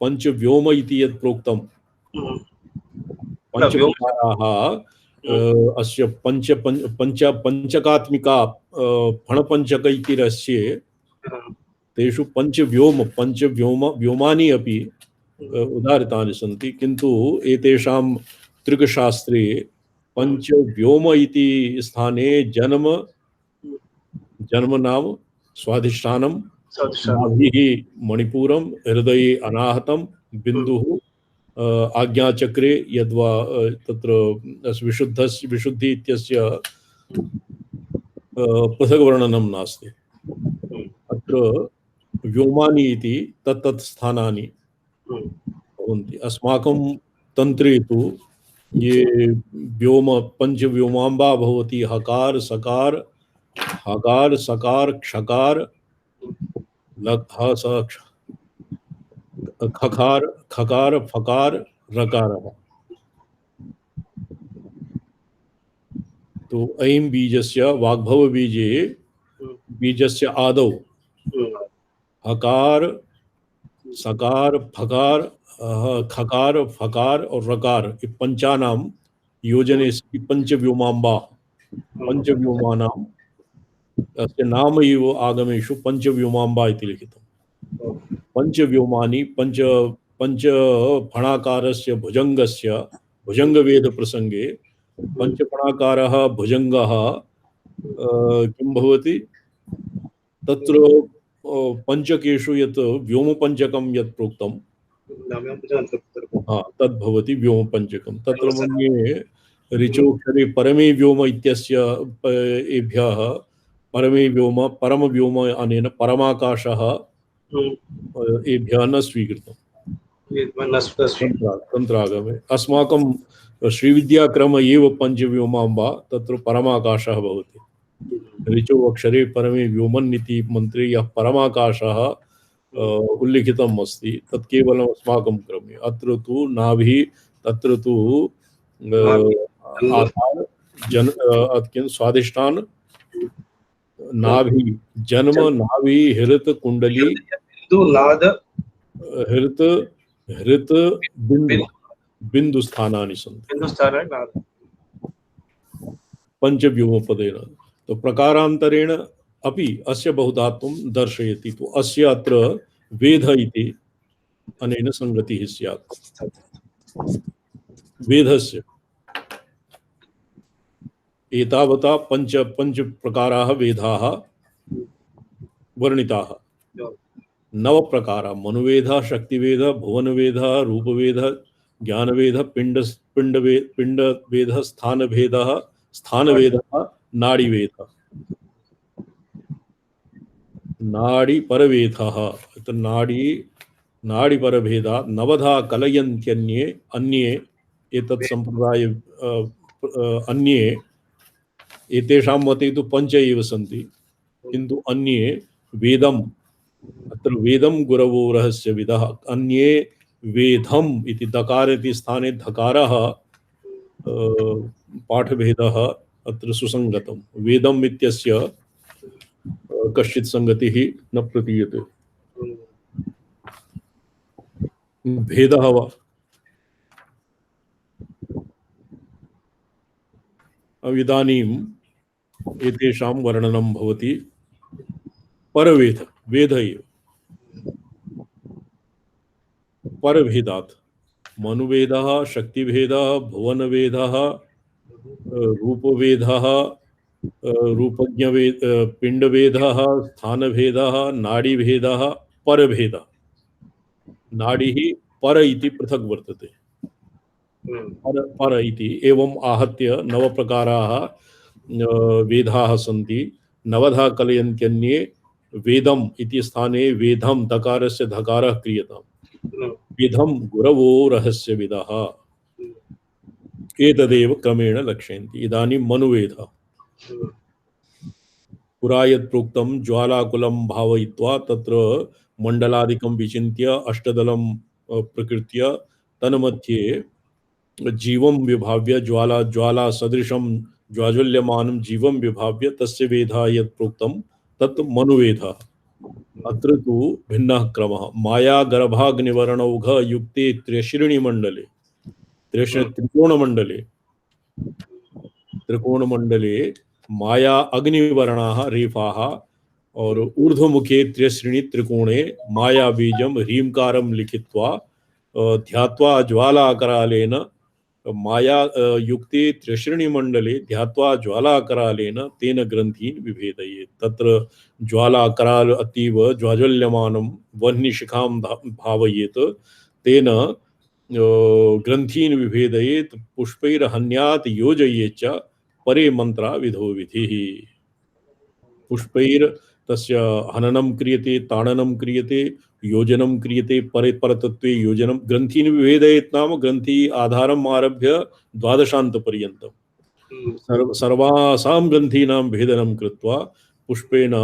पञ्चव्योम इति यत् प्रोक्तं पञ्चव्योमाः अस्य पंचकात्मिका फणपञ्चक इति रस्ये तेषु व्योमानि अपि उदाहृतानि सन्ति, किन्तु एतेषां त्रिकशास्त्रे पञ्चव्योम इति स्थाने जन्म नाम स्वाधिष्ठानं, नाभिः मणिपुरं, हृदये अनाहतं बिन्दुः, आज्ञाचक्रे यद्वा तत्र विशुद्धि इत्यस्य पृथक् वर्णनं नास्ति। अत्र व्योमानि इति तत्तत् स्थानानि भवन्ति। अस्माकं तन्त्रे तु ये व्योम पञ्चव्योमाम्बा भवति, हकार सकार क्षकार खकार फकार रकारः। तो ऐं बीजस्य वाग्भव बीजे बीजस्य आदौ हकार सकार फकार खकार फकार और रकार पंचानां योजने पंचव्योमाम्बा पंचव्योमानां अस्य नाम एव आगमेषु पंचव्योमाम्बा इति लिखितं। पंचव्योमानि पंच फणाकारस्य भुजंगस्य भुजंगवेद प्रसंगे पंचफणाकारः भुजंगः किं भवति तत्र पंचकेषु यत् व्योमपञ्चकं यत् प्रोक्तं तद् भवति व्योमपञ्चकं। तत्र मन्ये ऋचोक्षरे परमे व्योम इत्यस्य एभ्यः परमे व्योम परमव्योम अनेन परमाकाशः एभ्यः न स्वीकृतम् तन्त्रागमे। अस्माकं श्रीविद्याक्रम एव पञ्चव्योमाम्बा, तत्र परमाकाशः भवति। ऋचो अक्षरे परमे व्योमन् इति मन्त्रे यः परमाकाशः उल्लिखितम् अस्ति तत् केवलम् अस्माकं क्रमे। अत्र तु नाभिः, तत्र तु आधार स्वाधिष्ठान, नाभि जन्म, नाभि हृत कुंडली हृत बिंदु स्थानानि सन्ति पंचव्योमपदेन। तो प्रकारान्तरेण अपि अस्य बहुधात्वं दर्शयति। तो अस्य अत्र वेद इति अनेन संगतिः स्यात्। वेदस्य एतावता पंच प्रकाराः वेदाः वर्णिताः नव प्रकार मनुवेद शक्तिवेद भुवनवेद रूपवेद ज्ञानवेद पिंडवेद स्थानवेद नाड़ीवेद नाड़ी परवेदः तो नाड़ी परभेदा नवधा कलयन्त्यन्ये अन्ये एतत् संप्रदाय अन्ये एतेषां मते तु पंच एव सन्ति किन्तु अन्ये वेदम् अत्र वेदं गुरवो रहस्य विदः अन्ये वेदम् इति दकार इति स्थाने धकारः पाठभेदः अत्र सुसंगतं वेदम् इत्यस्य कश्चित् संगतिः न प्रतीयते भेदः वा इदानीम् एतेषां वर्णनं भवति परवेद वेद एव परभेदात् मनुवेदः शक्तिभेदः भुवनवेदः रूपवेदः रूपज्ञवेद पिंडवेदः स्थानभेदः नाड़ीभेदः परभेदः नाड़ी पर इति पृथक् वर्तते पर इति एवं आहत्य नव प्रकाराः वेदाः सन्ति नवधा कलयन्त्यन्ये वेदम् इति स्थाने वेदं दकारस्य धकारः क्रियताम् वेदं गुरवो रहस्य विदः एतदेव क्रमेण लक्ष्यन्ति इदानीं मनुवेदः पुरा यत् प्रोक्तं ज्वालाकुलं भावयित्वा तत्र मण्डलादिकं विचिन्त्य अष्टदलं प्रकृत्य तन्मध्ये जीवं विभाव्य ज्वाला सदृशं ज्वाज्वल्यमानं जीवं विभाव्य तस्य वेदः यत् प्रोक्तं तत् मनुवेदः अत्र तु भिन्नः क्रमः माया गर्भाग्निवर्णौघ युक्ते त्र्यश्रेणीमण्डले त्रिकोणमण्डले माया अग्निवर्णाः रेफाः और ऊर्ध्वमुखे त्र्यश्रेणी त्रिकोणे माया बीजं ह्रींकारं लिखित्वा ध्यात्वा ज्वालाकरालेन माया युक्ते त्रिश्रेणीमण्डले ध्यात्वा ज्वालाकरालेन तेन ग्रन्थीन् विभेदयेत् तत्र ज्वालाकराल अतीव ज्वाज्वल्यमानं वह्निशिखां भावयेत् तेन ग्रन्थीन् विभेदयेत् पुष्पैर्हन्यात् योजयेत् च परे मंत्रा विधो विधिः पुष्पैर् तस्य हननं क्रियते ताडनं क्रियते योजनं क्रियते परे परतत्वे योजनं ग्रन्थीन् विभेदयेत् नाम ग्रन्थि आधारम् आरभ्य द्वादशान्तपर्यन्तं सर्वासां ग्रन्थीनां भेदनं कृत्वा पुष्पेण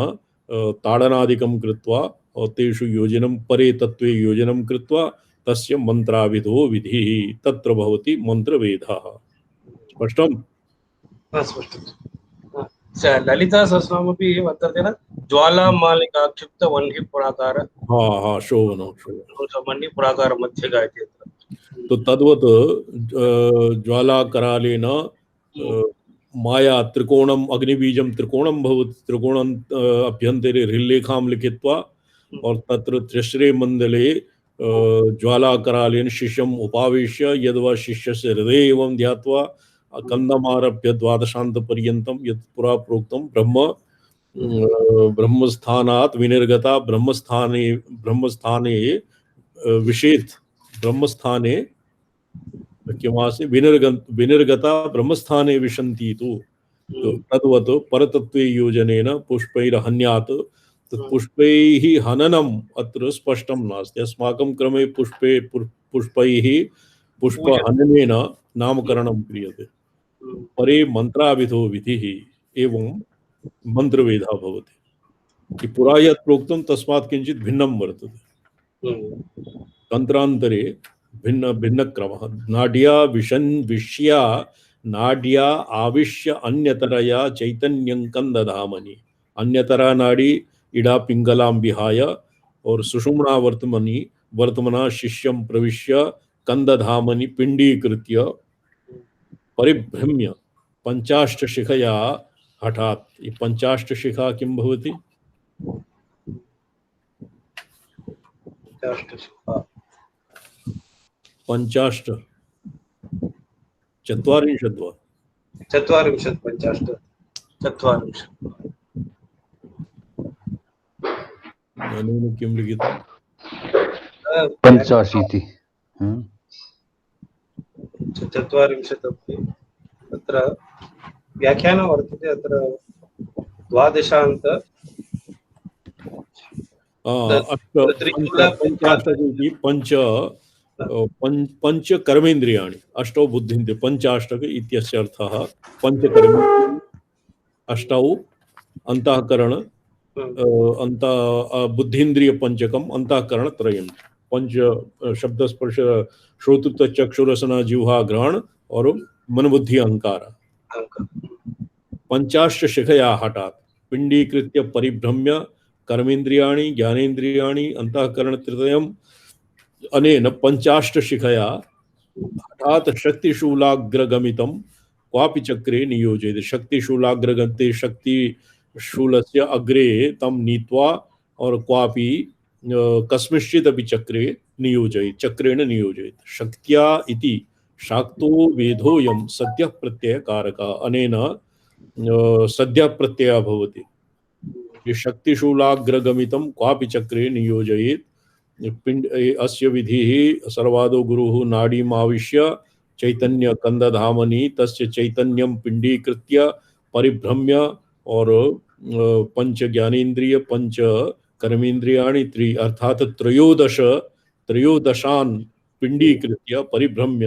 ताडनादिकं कृत्वा तेषु योजनं परे तत्वे योजनं कृत्वा तस्य मन्त्राविधो विधिः तत्र भवति मन्त्रवेदः स्पष्टम् ललिता सहस्रनामपि वर्तते न ज्वालामालिकाक्षिप्त वह्नि पुराकार शोभनं वह्नि पुराकार मध्ये गायति तो तद्वत् ज्वालाकरालेन माया त्रिकोणम् अग्निबीजं त्रिकोणं भवति त्रिकोणम् अभ्यन्तरे ह्रील्लेखां लिखित्वा और तत्र त्रिश्रे मंडले ज्वालाकरालेन शिष्यम् उपावेश्य यद्वा शिष्यस्य हृदये एवं ध्यात्वा कंदमारभ्य द्वादशान्तपर्यन्तं यत् पुरा प्रोक्तं ब्रह्मस्थानात् विनिर्गता ब्रह्मस्थाने विषेत् ब्रह्मस्थाने किमासीत् विनिर्गता ब्रह्मस्थाने विशन्ति तु तद्वत् परतत्वे योजनेन पुष्पैर्हन्यात् पुष्पैः हननम् अत्र स्पष्टं नास्ति अस्माकं क्रमे पुष्पैः पुष्पहननेन नामकरणं क्रियते परे मंत्राविधो विधिः एवं मंत्रवेदः भवति पुरा यत् प्रोक्तं तस्मात् किञ्चित् भिन्नं वर्तते तन्त्रान्तरे भिन्न भिन्न क्रमः नाड्या विष्या नाड्या आविश्य अन्यतरया चैतन्यं कंदधामनि अन्यतरा नाड़ी इडा पिंगलां विहाय और सुषुम्ना वर्तमना शिष्यं प्रविश्य कंदधामनि पिंडीकृत्य परिभ्रम्य पंचाष्टशिखया हठात् ये पंचाष्टशिखा किं भवति पंचाष्ट चत्वारिंशत् वा चत्वारिंशत् पंचाष्ट चत्वारिंशत् अनेन किं लिखितं? पञ्चाशीति। चत्वारिंशदपि तत्र व्याख्यानं वर्तते अत्र द्वादशान्त पंचाष्टक इति पंच कर्मेन्द्रियाणि अष्टौ बुद्धिन्ते पंचाष्टक इत्यस्य अर्थः पंचकर्मेन्द्रियाणि अष्टौ अंतःकरण अंत बुद्धिन्द्रिय पंचकम अंतःकरण त्रयम् पंच शब्द स्पर्श श्रोतृत्व चक्षुरसना जिह्वा ग्रहण और मन बुद्धि अहंकार पंचाश्च शिखया हठात् पिंडीकृत्य परिभ्रम्य कर्मेन्द्रियाणि ज्ञानेन्द्रियाणि अंतःकरण त्रयम् अनेन पंचाष्ट शिखया हठात् शक्तिशूलाग्रगमितं क्वापि चक्रे नियोजयति। शक्तिशूलाग्रगते शक्तिशूलस्य अग्रे तं नीत्वा और क्वापि कस्मिंश्चित् अपि चक्रे नियोजयति, चक्रेण नियोजयति। शक्त्या इति शाक्तो वेदोऽयं सद्यः प्रत्ययकारकः। अनेन सद्यः प्रत्ययः भवति। शक्तिशूलाग्रगमितं क्वापि चक्रे नियोजयेत्। पिंड अस्य विधिः सर्वादो गुरुः नाडीमाविश्य चैतन्य कंदधामनि तस्य चैतन्यं पिंडीकृत्य परिभ्रम्य और पंच ज्ञानेन्द्रिय पंच कर्मेन्द्रियाणि त्रि अर्थात त्रयोदशान् पिंडीकृत्य परिभ्रम्य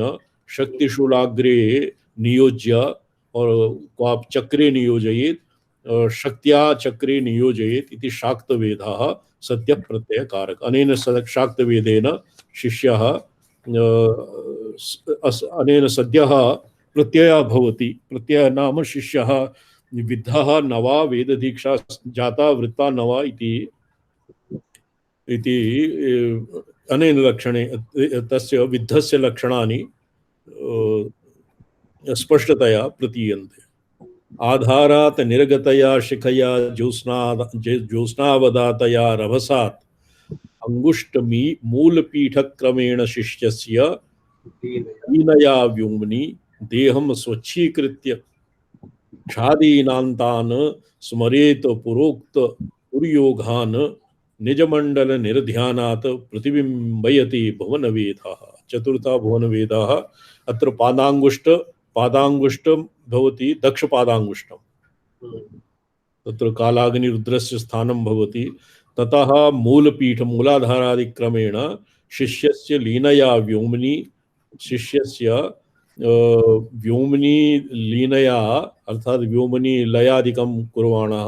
शक्तिशूलाग्रे नियोज्य और क्वाप चक्रे नियोजयेत् शक्त्या चक्रे नियोजयेत् इति शाक्तवेदः सत्य प्रत्यय कारक। अनेन शाक्तवेदेन शिष्यः अनेन सद्यः प्रत्ययः भवति। प्रत्ययः नाम शिष्यः विद्धः नवा वेददीक्षा जाता वृत्ता नवा इति अनेन लक्षणे तस्य विद्धस्य लक्षणानि स्पष्टतया प्रतीयन्ते। आधारात् निर्गतया शिखया ज्योत्स्नावदातया रभसात् अंगुष्टमी मूलपीठक्रमेण शिष्यस्य दीनया व्योमनि देहं स्वच्छीकृत्य क्षादीनान्तान् स्मरेत पुरोक्त पुर्योगान् निजमण्डल निर्ध्यानात् प्रतिबिम्बयति भुवनवेदः। चतुर्था भुवनवेदः अत्र पादांगुष्टं भवति दक्षपादांगुष्टं तत्र कालाग्निरुद्रस्य स्थानं भवति। ततः मूलपीठ मूलाधारादिक्रमेण शिष्यस्य लीनया व्योमनि शिष्यस्य व्योमनि लीनया अर्थात व्योमनि लयादिकं कुर्वाणः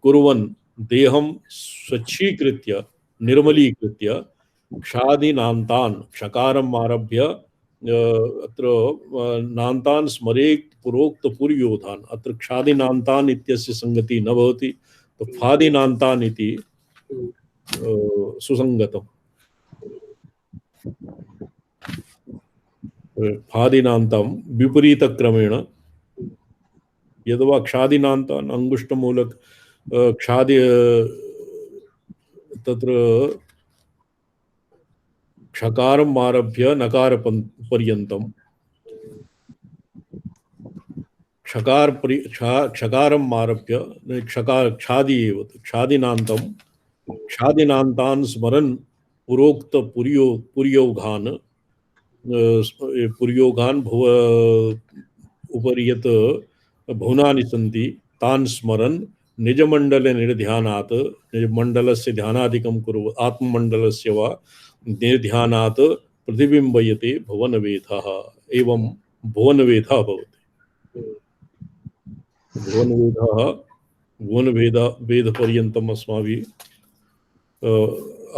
कुर्वन् देहं स्वच्छीकृत्य निर्मलीकृत्य क्षादीनान्तान् क्षकारम् आरभ्य अत्र नान्तान् स्मरेत् पुरोक्त पुर्योधान्। अत्र क्षादीनान्तान् इत्यस्य संगति न भवति तो फादीनान्तान् इति सुसंगतम्। फादीनान्तं विपरीतक्रमेण यद्वा क्षादीनान्तान् अंगुष्ठमूलक क्षादि तत्र क्षकारम् आरभ्य नकार पर्यन्तं क्षकारम् आरभ्य क्षादि एव क्षादीनान्तं क्षादीनान्तान् स्मरन् पुरोक्त पुर्योगान् भुव उपरि यत् भुवनानि सन्ति तान् स्मरन् निजमण्डल निर्ध्यानात् निजमण्डलस्य ध्यानादिकं कुरु आत्ममण्डलस्य वा निर्ध्यानात् प्रतिबिम्बयते भुवनवेदः। एवं भुवनवेदः भवति। भुवनवेदपर्यन्तम् अस्माभिः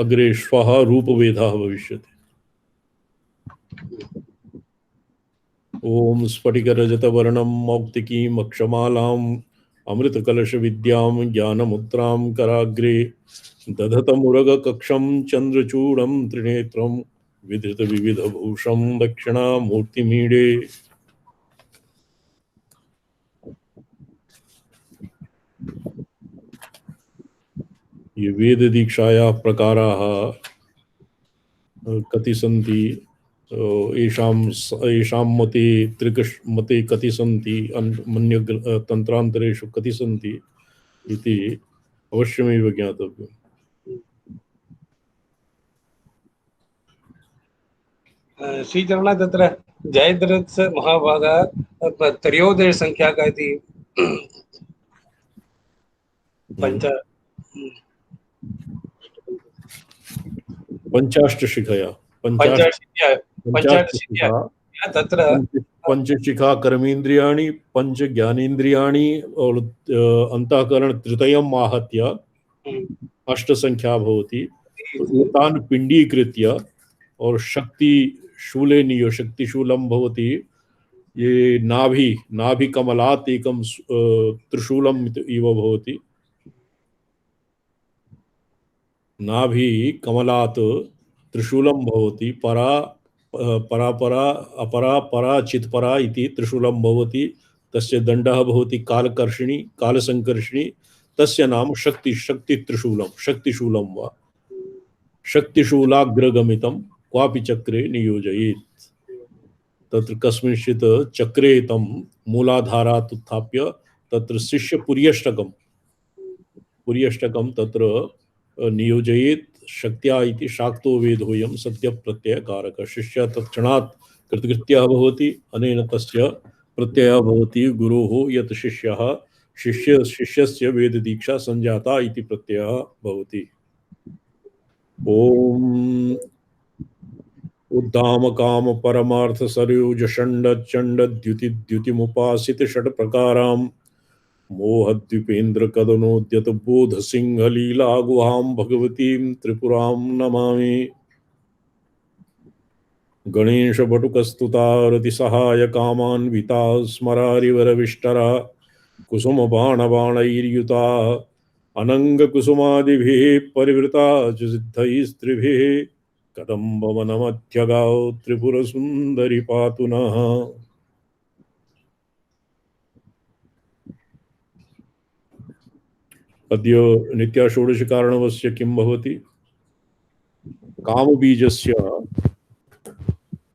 अग्रे श्वः रूपवेदः भविष्यति। ओम स्फटिकरजतवर्णं मौक्तिकीम् अक्षमालाम् अमृतकलशविद्यां ज्ञानमुद्रां कराग्रे दधतमुरगकक्षं चन्द्रचूडं त्रिनेत्रं विधृतविविधभूषं दक्षिणामूर्तिमीडे। ये वेद दीक्षायाः प्रकाराः कति सन्ति येषां मते त्रिकश मते कति सन्ति मन्य तन्त्रान्तरेषु कति सन्ति इति अवश्यमेव ज्ञातव्यम्। श्रीचरणः तत्र जयद्रथ महाभागः त्रयोदशसङ्ख्याकः इति पञ्च पंचाष्टशिखया पञ्चाशीत्या पंचाष्टशिखा तत्र पंचशिखा कर्मेन्द्रियाणि पंच ज्ञानेन्द्रियाणि और अंतःकरण तृतीयम् आहत्य अष्ट संख्या भवति। एतान् पिण्डीकृत्य और शक्ति शूले नियो शक्ति शूलम भवति। ये नाभि कमलात् एकं त्रिशूलम् इव भवति। नाभि कमलात् त्रिशूलं भवति। परा अपरा परा चित्परा इति त्रिशूलं भवति। तस्य दण्डः भवति कालकर्षिणी कालसंकर्षिणी। तस्य नाम शक्ति त्रिशूलं वा शक्तिशूलाग्रगमितं क्वापि चक्रे नियोजयेत्। तत्र कस्मिंश्चित् चक्रे तं मूलाधारात् उत्थाप्य तत्र शिष्य पुर्यष्टकं तत्र नियोजयेत्। शक्त्या इति शाक्तो वेदोऽयं सत्यप्रत्ययकारकः। शिष्यः तत्क्षणात् कृतकृत्यः भवति। अनेन तस्य प्रत्ययः भवति गुरोः यत् शिष्यस्य वेददीक्षा संजाता इति प्रत्ययः भवति। ओम उद्दाम काम परमार्थ सरयूज षण्ड चंड द्युति द्युतिमुपासित षट प्रकाराम मोहद्वीपेन्द्र कदनोद्यत बोध सिंह लीला गुहां भगवतीं त्रिपुरां नमामि। गणेश बटुकस्तुता रति सहाय कामान्विता स्मरारिवरविष्टरा कुसुम बाण बाणैर्युता अनंग कुसुमादिभिः परिवृता च सिद्धैस्त्रिभिः कदम्बवनमध्यगाओ त्रिपुर सुंदरी पातु नः। अद्य नित्या षोडश कारणवस्य किं भवति? कामबीजस्य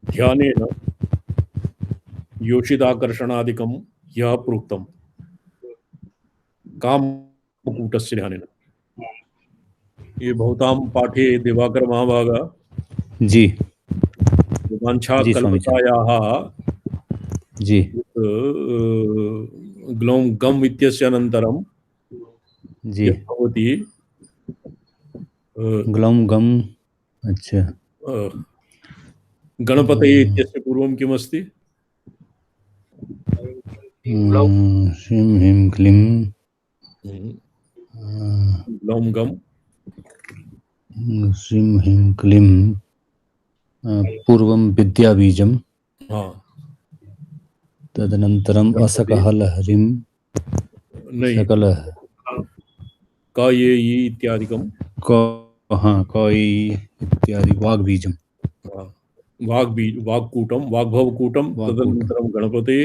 ध्यानेन योषिदाकर्षणादिकं यः प्रोक्तं कामकूटस्य ध्यानेन। ये भवतां पाठे दिवाकर महाभागा जी वाञ्छा जी स्वामी जी। कल्पतायाः जी ग्लौं गम इत्यस्य अनन्तरं जी यत् भवति ग्लौं गम। अच्छा गणपतये इत्यस्य पूर्वं किमस्ति? श्रीं ह्रीं क्लीं ग्लौं गम श्रीं ह्रीं क्लीं पूर्वं विद्याबीजं। हाँ तदनन्तरम् असकहलहरिं नहीं सकल का ये इत्यादिकं कई इत्यादि वाग्बीजं। वाग्कूटं वाग्भवकूटं तदनन्तरं गणपतये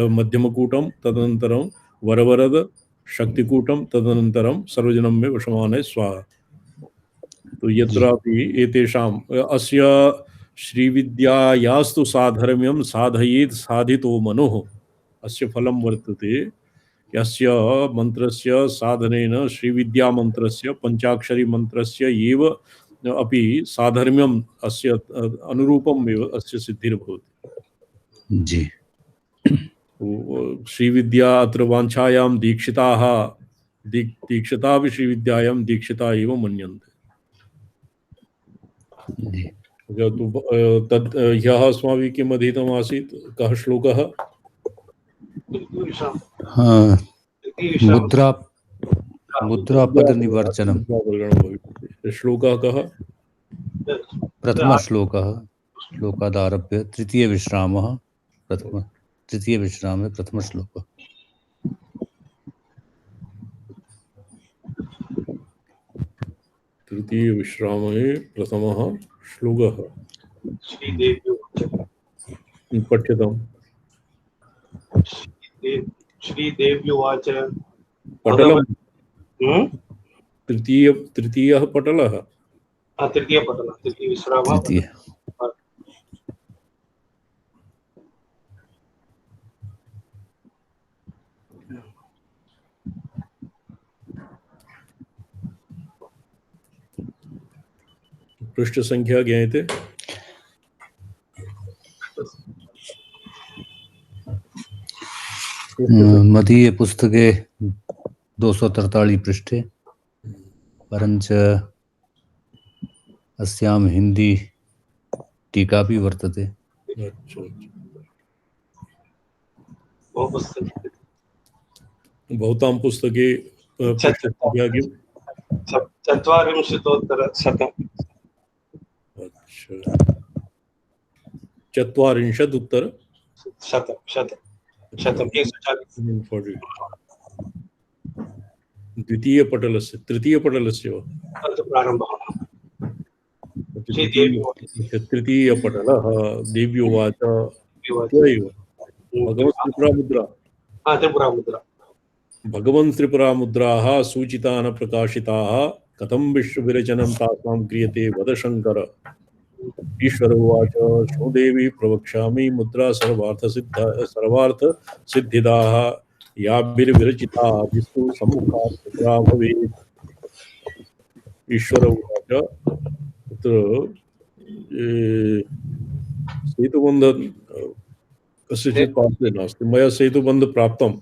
मध्यमकूटं तदनन्तरं वरवरद शक्तिकूटं तदनन्तरं सर्वजनं मे वशमानय स्वाहा। तो यत्रापि एतेषाम् अस्य श्रीविद्यायास्तु साधर्म्यं साधयेत् साधितो मनुः अस्य फलं वर्तते। यस्य मंत्रस्य साधनेन श्रीविद्या मंत्रस्य पंचाक्षरी मंत्रस्य एव अपि साधर्म्यम् अस्य अनुरूपम् एव अस्य सिद्धिर्भवति। जी श्रीविद्या अत्र वाञ्छायां दीक्षिताः दीक्षितापि श्रीविद्यायां दीक्षिता एव मन्यन्ते। जी तद् ह्यः अस्माभिः किम् अधीतम् आसीत्? कः श्लोकः? मुद्रापद निवर्चनम्। श्लोकः कः? प्रथमश्लोकः श्लोकादारभ्य तृतीयविश्रामः तृतीयविश्रामे प्रथमश्लोकः। तृतीयविश्रामे प्रथमः श्लोकः। पठ्यताम्। श्रीदेव्युवाच पटलं तृतीयः पटलः। तृतीयपटलः तृतीयविश्रामः तृतीय पृष्ठ संख्या ज्ञायते? मदीये पुस्तके 243 पृष्ठे परञ्च अस्यां हिंदी टीका अपि वर्तते। अच्छा, बहु पुस्तके भवतां पुस्तके पृष्ठसंख्या किम्? 40-शतम्। अच्छा, 40 शतम् 140 द्वितीयपटलस्य तृतीयपटलस्य वा? तत् प्रारम्भः। तृतीयपटलः देव्योवाच त्वयैव भगवन् त्रिपुरामुद्रा त्रिपुरामुद्रा भगवन् त्रिपुरामुद्राः सूचिताः प्रकाशिताः कथं विश्वविरचनं तासां क्रियते वद शङ्कर। ईश्वर उवाच शो देवी प्रवक्ष्यामि मुद्रा सर्वार्थसिद्धिदाः याभिर्विरचिता विस्तु सम्मुखात् त्रिपुरा भवेत्। ईश्वर उवाच तत्र सेतुबन्ध कस्यचित् पार्श्वे नास्ति, मया सेतुबन्ध प्राप्तं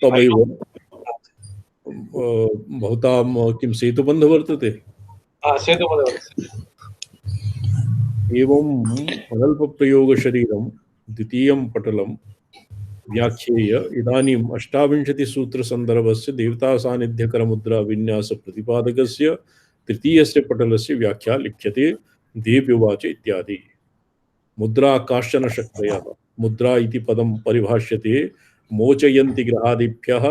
तमेव भवतां किं सेतुबन्ध वर्तते? एवं अनल्पप्रयोगशरीरं द्वितीयं पटलं व्याख्येय इदानीम् 28सूत्रसन्दर्भस्य देवतासान्निध्यकरमुद्रा विन्यासप्रतिपादकस्य तृतीयस्य पटलस्य व्याख्या लिख्यते। देव्युवाच इत्यादि। मुद्रा काश्चन शक्तयः। मुद्रा इति पदं परिभाष्यते मोचयन्ति ग्रहादिभ्यः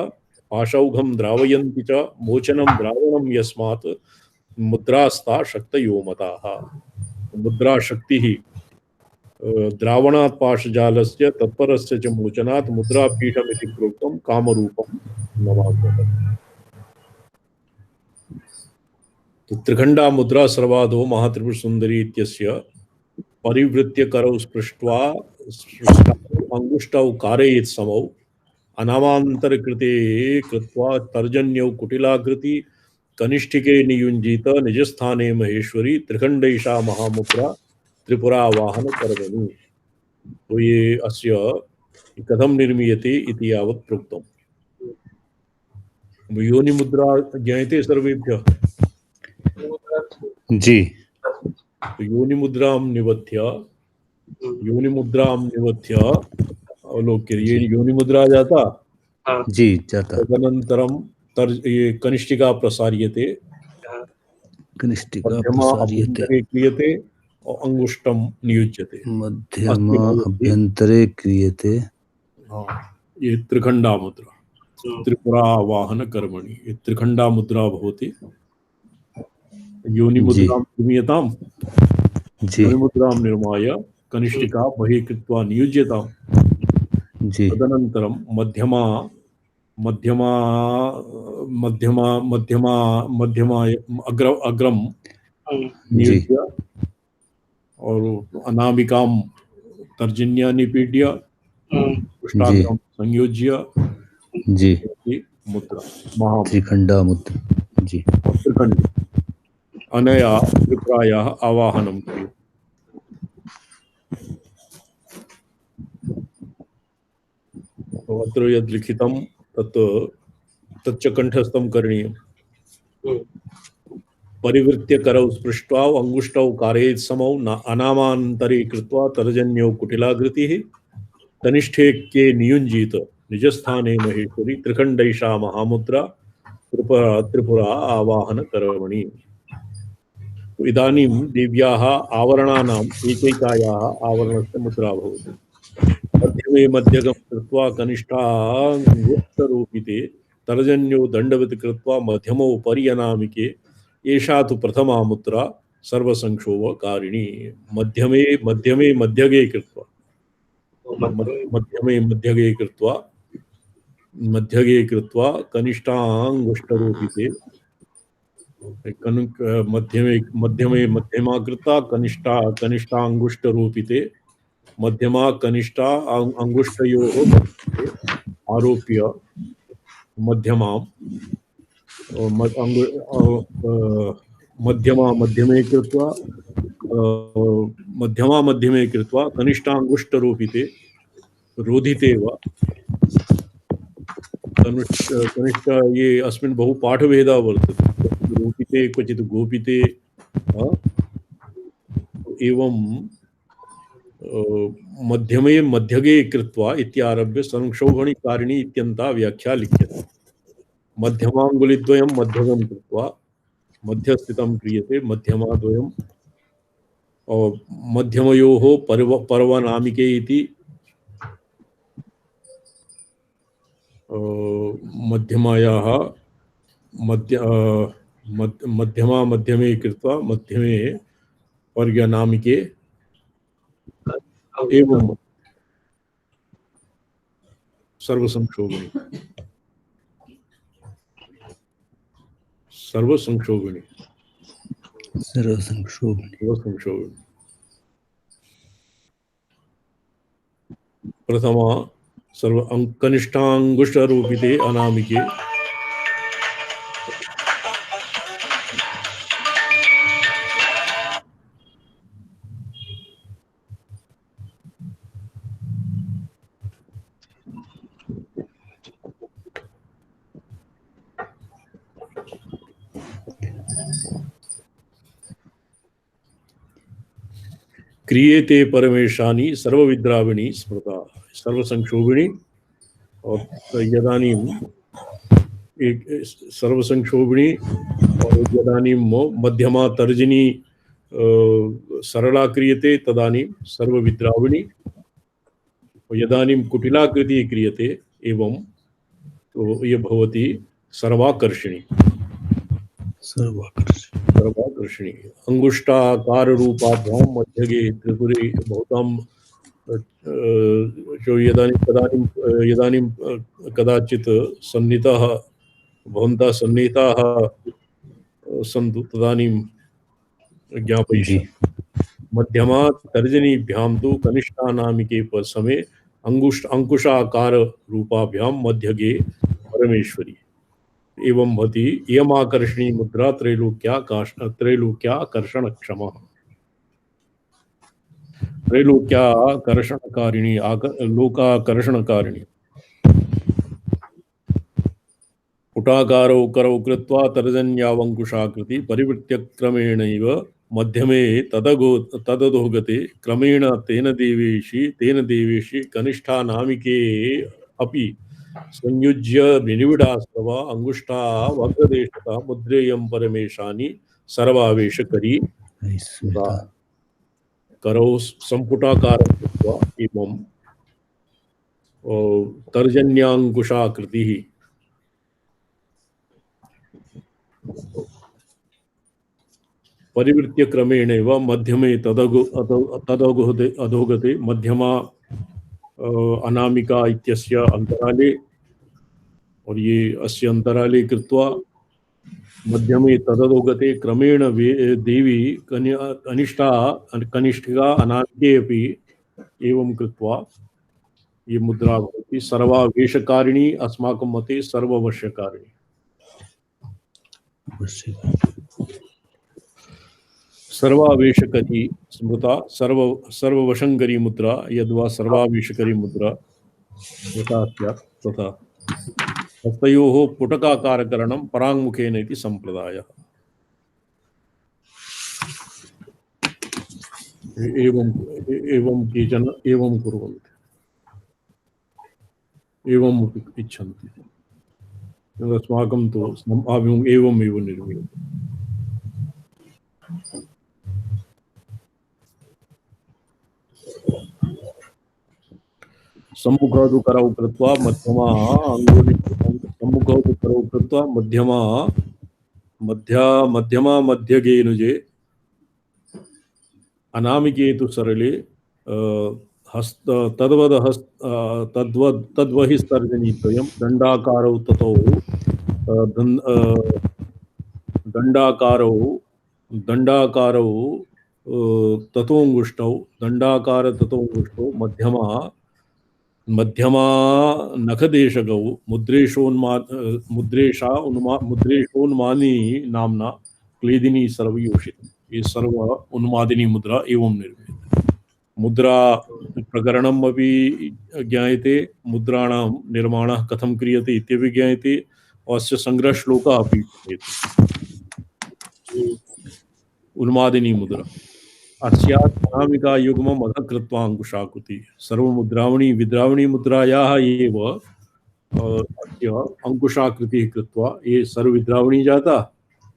पाशौघं द्रावयन्ति च मोचनं द्रावणं यस्मात् मुद्रास्ता शक्तयो मताः। मुद्रा शक्तिः द्रावणात् पाशजालस्य तत्परस्य च मोचनात् मुद्रापीठमिति प्रोक्तं कामरूपं नमामः। त्रिखण्डा मुद्रा सर्वादो महात्रिपुरसुन्दरी इत्यस्य परिवृत्य करौ स्पृष्ट्वा अंगुष्टौ कारयेत् समौ अनामान्तरकृते कृत्वा तर्जन्यौ कुटिलाकृति कनिष्ठिके नियुञ्जीत निजस्थाने महेश्वरी त्रिखण्डैषा महामुद्रा त्रिपुरा वाहन कर्मणि। तो ये अस्य कथं निर्मीयते इति यावत् प्रोक्तम्। योनि मुद्रा ज्ञायते सर्वेभ्यः? जी। तो योनि मुद्रां निबध्य अवलोक्य ये योनि मुद्रा जाता जी जाता। तदनन्तरं ये कनिष्ठिका प्रसार्यते, कनिष्ठिका मध्यमा प्रसार्यते, अभ्यन्तरे क्रियते और अंगुष्टं नियुज्यते। मध्यमा अभ्यन्तरे क्रियते। ये त्रिखण्डा मुद्रा त्रिपुरा वाहन कर्मणि ये त्रिखण्डा मुद्रा भवति। योनि मुद्रां निर्मीयताम्, योनि मुद्रां निर्माय कनिष्ठिका बहिः कृत्वा नियुज्यताम्। तदनन्तरं अग्रम नियुज्य और अनामिकां तर्जन्या निपीड्य पुष्टाग्रम संयोज्य मुद्रा त्रिखण्डा मुद्रा। जी। त्रिखण्ड अनया त्रिपुरायाः आवाहनं क्रियते। अत्र यद् लिखितं तच्च कंठस्थं करणीयम्। परिवृत्य करौ स्पृष्ट्वा अंगुष्टौ कारयेत् समौ अनामान्तरे कृत्वा तर्जन्यौ कुटिलाकृतिः कनिष्ठे नियुञ्जीत निजस्थाने महेश्वरी त्रिखण्डैषा महामुद्रा त्रिपुरा आवाहन कर्मणि। इदानीं देव्याः आवरणानाम् एकैकायाः आवरणस्य मुद्रा भवति। मध्यमे मध्यगं कृत्वा कनिष्ठाङ्गुष्ठरूपिते तर्जन्यो दण्डवत् कृत्वा मध्यमो पर्यनामिके एषा तु प्रथमा मुद्रा सर्वसंक्षोभकारिणी। मध्यमे मध्यगे कृत्वा कनिष्ठाङ्गुष्ठरूपिते मध्यमा कृता कनिष्ठाङ्गुष्ठरूपिते मध्यमा कनिष्ठा अंगुष्ठयोः आरोप्य मध्यमा मध्यमे कृत्वा कनिष्ठाङ्गुष्ठरूपिते रोधिते वा कनिष्ठ ये अस्मिन् बहु पाठभेदः वर्तते, क्वचित् रूपिते क्वचित् गोपिते एवं मध्यमे मध्यगे कृत्वा इत्यारभ्य संक्षोभणिकारिणी इत्यन्ता व्याख्या लिख्यते। मध्यमाङ्गुलिद्वयं मध्यगं कृत्वा मध्यस्थितं क्रियते, मध्यमाद्वयं मध्यमयोः पर्वनामिके इति मध्यमायाः मध्यमा मध्यमे कृत्वा मध्यमे पर्यनामिके एवं सर्वसंक्षोभणी सर्वसंक्षोभणी प्रथमा कनिष्ठांगुष्ठरूपिते अनामिके क्रियेते परमेशानी सर्वविद्राविणी स्मृता सर्वसंक्षोभिणी। और यदानीं एक सर्वसंक्षोभिणी और यदानीं मध्यमा तर्जनी सरला क्रियते तदानीं सर्वविद्राविणी। यदानीं कुटिलाकृति क्रियते एवं तो ये भवति सर्वाकर्षिणी सर्वाकर्षिणी। अंगुष्ठाकार रूपाभ्यां मध्यगे त्रिपुरे भवतां जो यदानीं कदाचित् सन्निहिताः भवन्तः सन्निहिताः सन्तु तदानीं ज्ञापयिष्यामि। मध्यमा तर्जनीभ्यां तु कनिष्ठानामिके समे अंकुशाकार रूपाभ्यां मध्यगे परमेश्वरी एवं भवति। इयमाकर्षणी मुद्रा त्रैलोक्याकर्षणक्षमा त्रैलोक्याकर्षणकारिणी लोकाकर्षणकारिणी। पुटाकारौ करौ कृत्वा तर्जन्यावंकुशाकृति परिवृत्य क्रमेणैव मध्यमे तदधोगते क्रमेण तेन देवेशि कनिष्ठानामिके अपि संयुज्य निनिविडास्तव अंगुष्ठा वक्रदेशता मुद्रेयं परमेशानी सर्वावेशकरी करौ संपुटाकार एवं तर्जन्यांकुशाकृतिः परिवृत्य क्रमेणैव मध्यमे तदधोगते मध्यमा अनामिका इत्यस्य अंतराले और ये अस्य अंतराले कृत्वा मध्यमे तदधोगते क्रमेण देवी कनिष्ठिका अनामिके अपि एवं कृत्वा ये मुद्रा भवति सर्वावेशकारिणी। अस्माकं मते सर्ववश्यकारिणी सर्वावेशकरी स्मृता सर्ववशंकरी मुद्रा यद्वा सर्वावेशकरी मुद्रा यथा स्यात् तथा हस्तयोः पुटकाकारकरणं पराङ्मुखेन इति सम्प्रदायः। एवं केचन एवं कुर्वन्ति एवम् इच्छन्ति। अस्माकं तु एवमेव निर्मीयते। सम्मुखौदुकरौ कृत्वा मध्यमा अंगुली सम्मुखौदुकरौ कृत्वा मध्यमा मध्यगेनुजे अनामिके तु सरले हस्त तद्वहिस्तर्जनीद्वयं दण्डाकारौ ततो दण्डाकारौ ततोऽङ्गुष्ठौ दण्डाकार ततोऽङ्गुष्ठौ मध्यमा नखदेशगौ मुद्रेशोन्मानी नामना क्लेदिनी सर्वयोषित। ये सर्व उन्मादिनी मुद्रा एवं निर्मित। मुद्रा प्रकरणम् अपि ज्ञायते, मुद्राणां निर्माणः कथं क्रियते इत्यपि ज्ञायते, अस्य संग्रहश्लोकः अपि ज्ञायते। उन्मादिनी मुद्रा अस्यात् अनामिका युग्मम् अधः कृत्वा अंकुशाकृति सर्वमुद्रावणी विद्रावणी मुद्रायाः एव अस्य अंकुशाकृतिः कृत्वा ये सर्वविद्रावणी जाता,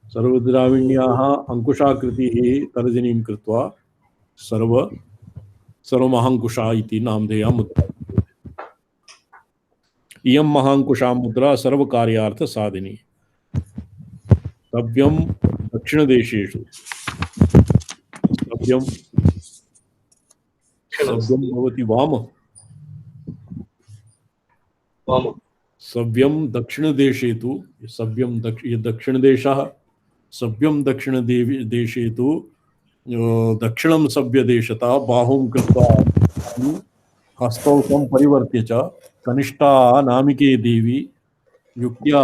सर्वविद्राविण्याः अंकुशाकृतिः तर्जनीं कृत्वा सर्वमहांकुशा इति नामधेया मुद्रा। इयं महांकुशा मुद्रा सर्वकार्यार्थ साधिनी। सव्यं दक्षिणदेशेषु सव्यं भवति वाम, सव्यं दक्षिणदेशे तु सव्यं दक्षिणदेशः, सव्यं दक्षिणदेशे तु दक्षिणं सव्यदेशतः बाहुं कृत्वा हस्तौ परिवर्त्य च कनिष्ठा नामिके देवी युक्त्या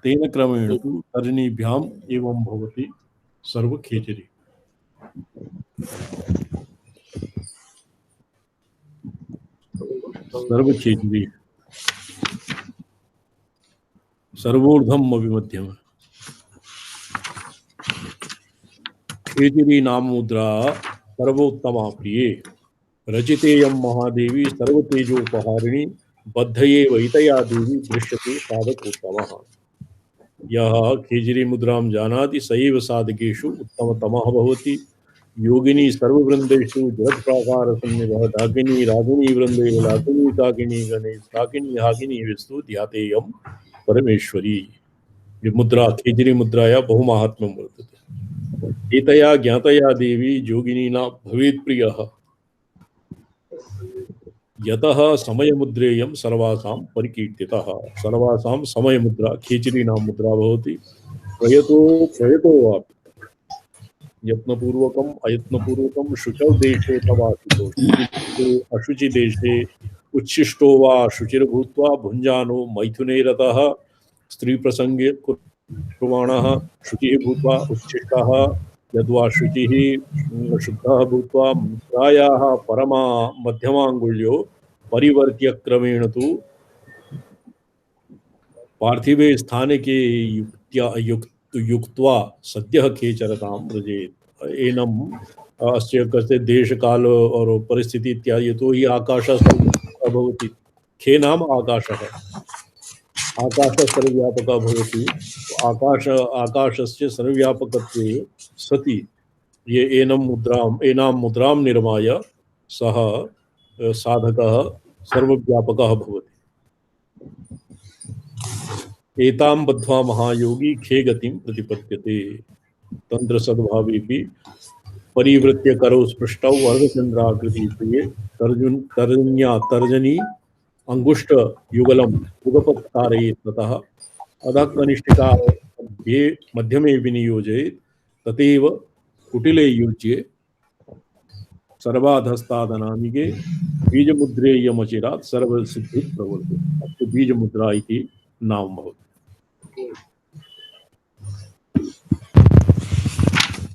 तेन क्रमेण तु तर्जनीभ्याम् एवं भवति सर्वखेचरी। सर्वखेचरी सर्वोर्धम अभिमध्यम। खेचरी नाम मुद्रा सर्वोत्तमा प्रिये रचितेयं महादेवी सर्वतेजोपहारिणी बद्धये वैतया देवी दृश्यते साधकोत्तमः। यः खेचरी मुद्रां जानाति स एव साधकेषु उत्तमतमः भवति। योगिनी सर्ववृन्देषु जगत्प्राकारसन्निभः डाकिनी रागिनी वृन्दे लाकिनी काकिनी गणेश काकिनी हाकिनी विस्तु ध्यातेयं परमेश्वरी। ये मुद्रा खेचरी मुद्राया बहुमाहात्म्यं वर्तते। एतया ज्ञातया देवी योगिनी न भवेत् प्रियः यतः समयमुद्रेयं सर्वासां परिकीर्तितः। सर्वासां समयमुद्रा खेचरी नाम मुद्रा भवति। प्रयतो वापि यत्नपूर्वकम् अयत्नपूर्वकं शुचौ देशे तवासितो अशुचि देशे उच्छिष्टो वा शुचिर्भूत्वा भुञ्जानो मैथुने रतः स्त्री प्रसंगे कुर्वाणः शुचिः भूत्वा उच्छिष्टः यद्वा शुचिः शुद्धः भूत्वा मुद्रायाः परमा मध्यमाङ्गुल्यो परिवर्त्य क्रमेण तु पार्थिवे स्थानिके युक्त्वा सद्यः खेचरतां व्रजेत्। एनम् अस्य कस्य देशकाल और परिस्थिति इत्यादि यतो हि आकाशः भवति। खे नाम आकाशः, आकाशः सर्वव्यापकः भवति। आकाशस्य सर्वव्यापकत्वे सति ये एनां मुद्रां निर्माय सः साधकः सर्वव्यापकः भवति। एतां बद्ध्वा महायोगी खे गतिं प्रतिपद्यते। तंत्र सद्भावेपि परिवृत्य करौ स्पृष्टौ अर्धचंद्राकृति प्रिये तर्जनी अंगुष्ठ युगलम युगपत् कारयेत् ततः अधः कनिष्ठिका मध्यमे विनियोजयेत् तथैव कुटिले युज्ये सर्वाधस्तादनामिके बीजमुद्रेयमचिरात् सर्वसिद्धि प्रवर्तते। बीजमुद्रा इति नाम भवति।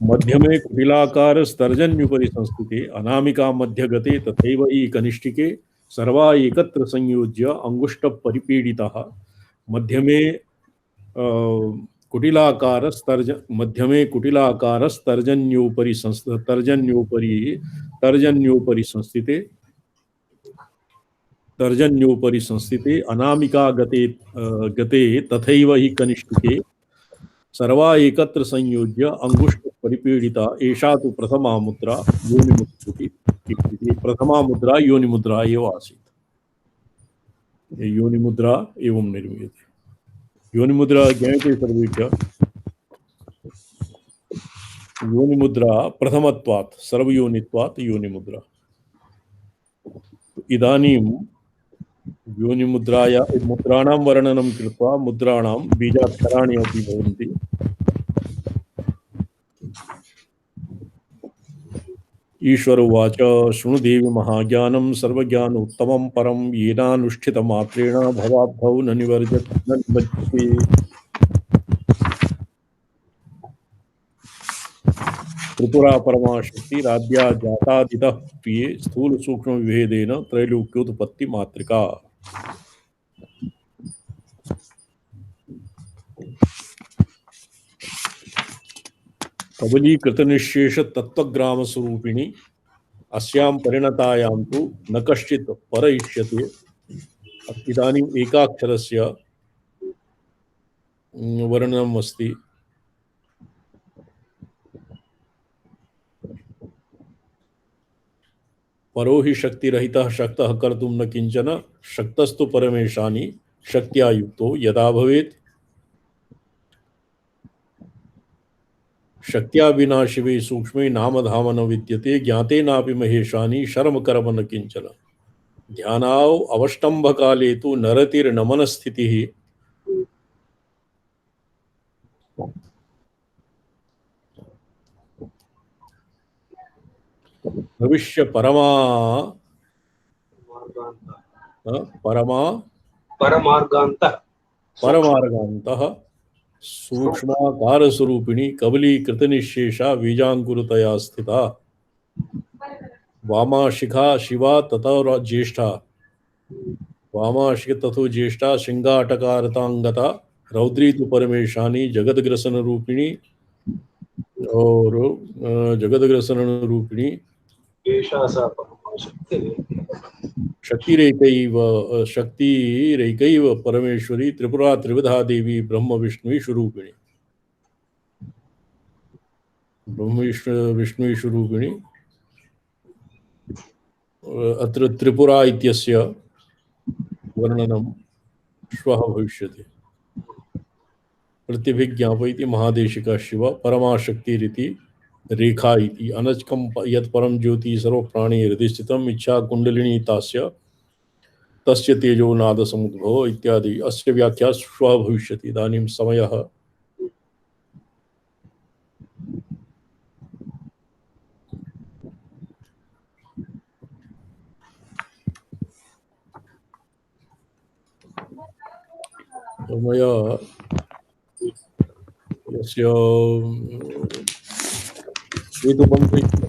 मध्यमे कुटिलाकार स्तर्जन्युपरि संस्थिते अनामिका मध्यगते तथैव हि कनिष्ठिके सर्वा एकत्र संयोज्य अंगुष्ठ परिपीडितः। मध्यमे कुटिलाकार तर्जन्योपरि संस्थिते अनामिका गते तथैव हि कनिष्ठिके सर्वा एकत्र संयोज्य अंगुष्ठ परिपीडिता। एषा तु प्रथमा मुद्रा योनिमुद्रा। प्रथमा मुद्रा योनिमुद्रा एव आसीत्। योनिमुद्रा एवं निर्मीयते। योनिमुद्रा ज्ञायते सर्वेभ्यः। योनिमुद्रा प्रथमत्वात् सर्वयोनित्वात् योनिमुद्रा। इदानीं योनिमुद्राया मुद्राणां वर्णनं कृत्वा मुद्राणां बीजाक्षराणि अपि भवन्ति। ईश्वर उवाच शृणु देवी महाज्ञानं सर्वज्ञानोत्तमं परं येनानुष्ठितमात्रेण भवाब्धौ न निवर्जति। त्रिपुरा परमा शक्ति राज्या जातादितः प्रिये स्थूल सूक्ष्म विभेदेन त्रैलोक्योत्पत्ति मातृका। कबलीकृत निःशेष तत्वग्राम स्वरूपिणी अस्यां परिणतायां तु न कश्चित् परयिष्यते। इदानीम् एकाक्षरस्य वर्णनम् अस्ति। परो हि शक्तिरहितः शक्तः कर्तुं न किंचन शक्तस्तु परमेशानि शक्त्या युक्तो यदा भवेत्। शक्त्या विना शिवे सूक्ष्मे नाम धाम न विद्यते ज्ञाते नापि महेशानि शर्म कर्म न किंचन। ध्यानाव अवष्टंभ काले तु नरतिर्नमन स्थितिः भविष्य परमा परमार्गान्तः सूक्ष्माकार स्वरूपिणी कबलीकृत निःशेषा बीजांकुरतया स्थिता। वामा शिखा शिवा तथा ज्येष्ठा वामाशिख तथो ज्येष्ठा सिंगाटकारतांगता रौद्री तु परमेशानी जगदग्रसन रूपिणी और जगदग्रसन रूपिणी शक्तिरेकैव परमेश्वरी त्रिपुरा त्रिविधा देवी ब्रह्म विष्णु स्वरूपिणी स्वरूपिणी। अत्र त्रिपुरा इत्यस्य वर्णनं श्वः भविष्यति। प्रतिभिज्ञापयति महादेशिका शिव परमाशक्तिरिति रेखा इति अनचकं यत् परम ज्योति सर्वप्राणी हृदय स्थितम् इच्छा कुंडलिनी तास्य तस्य तेजो नाद समुद्भव इत्यादि अस्य व्याख्या श्वः भविष्यति। इदानीं समयः मया यस्य वेदोपनिषत्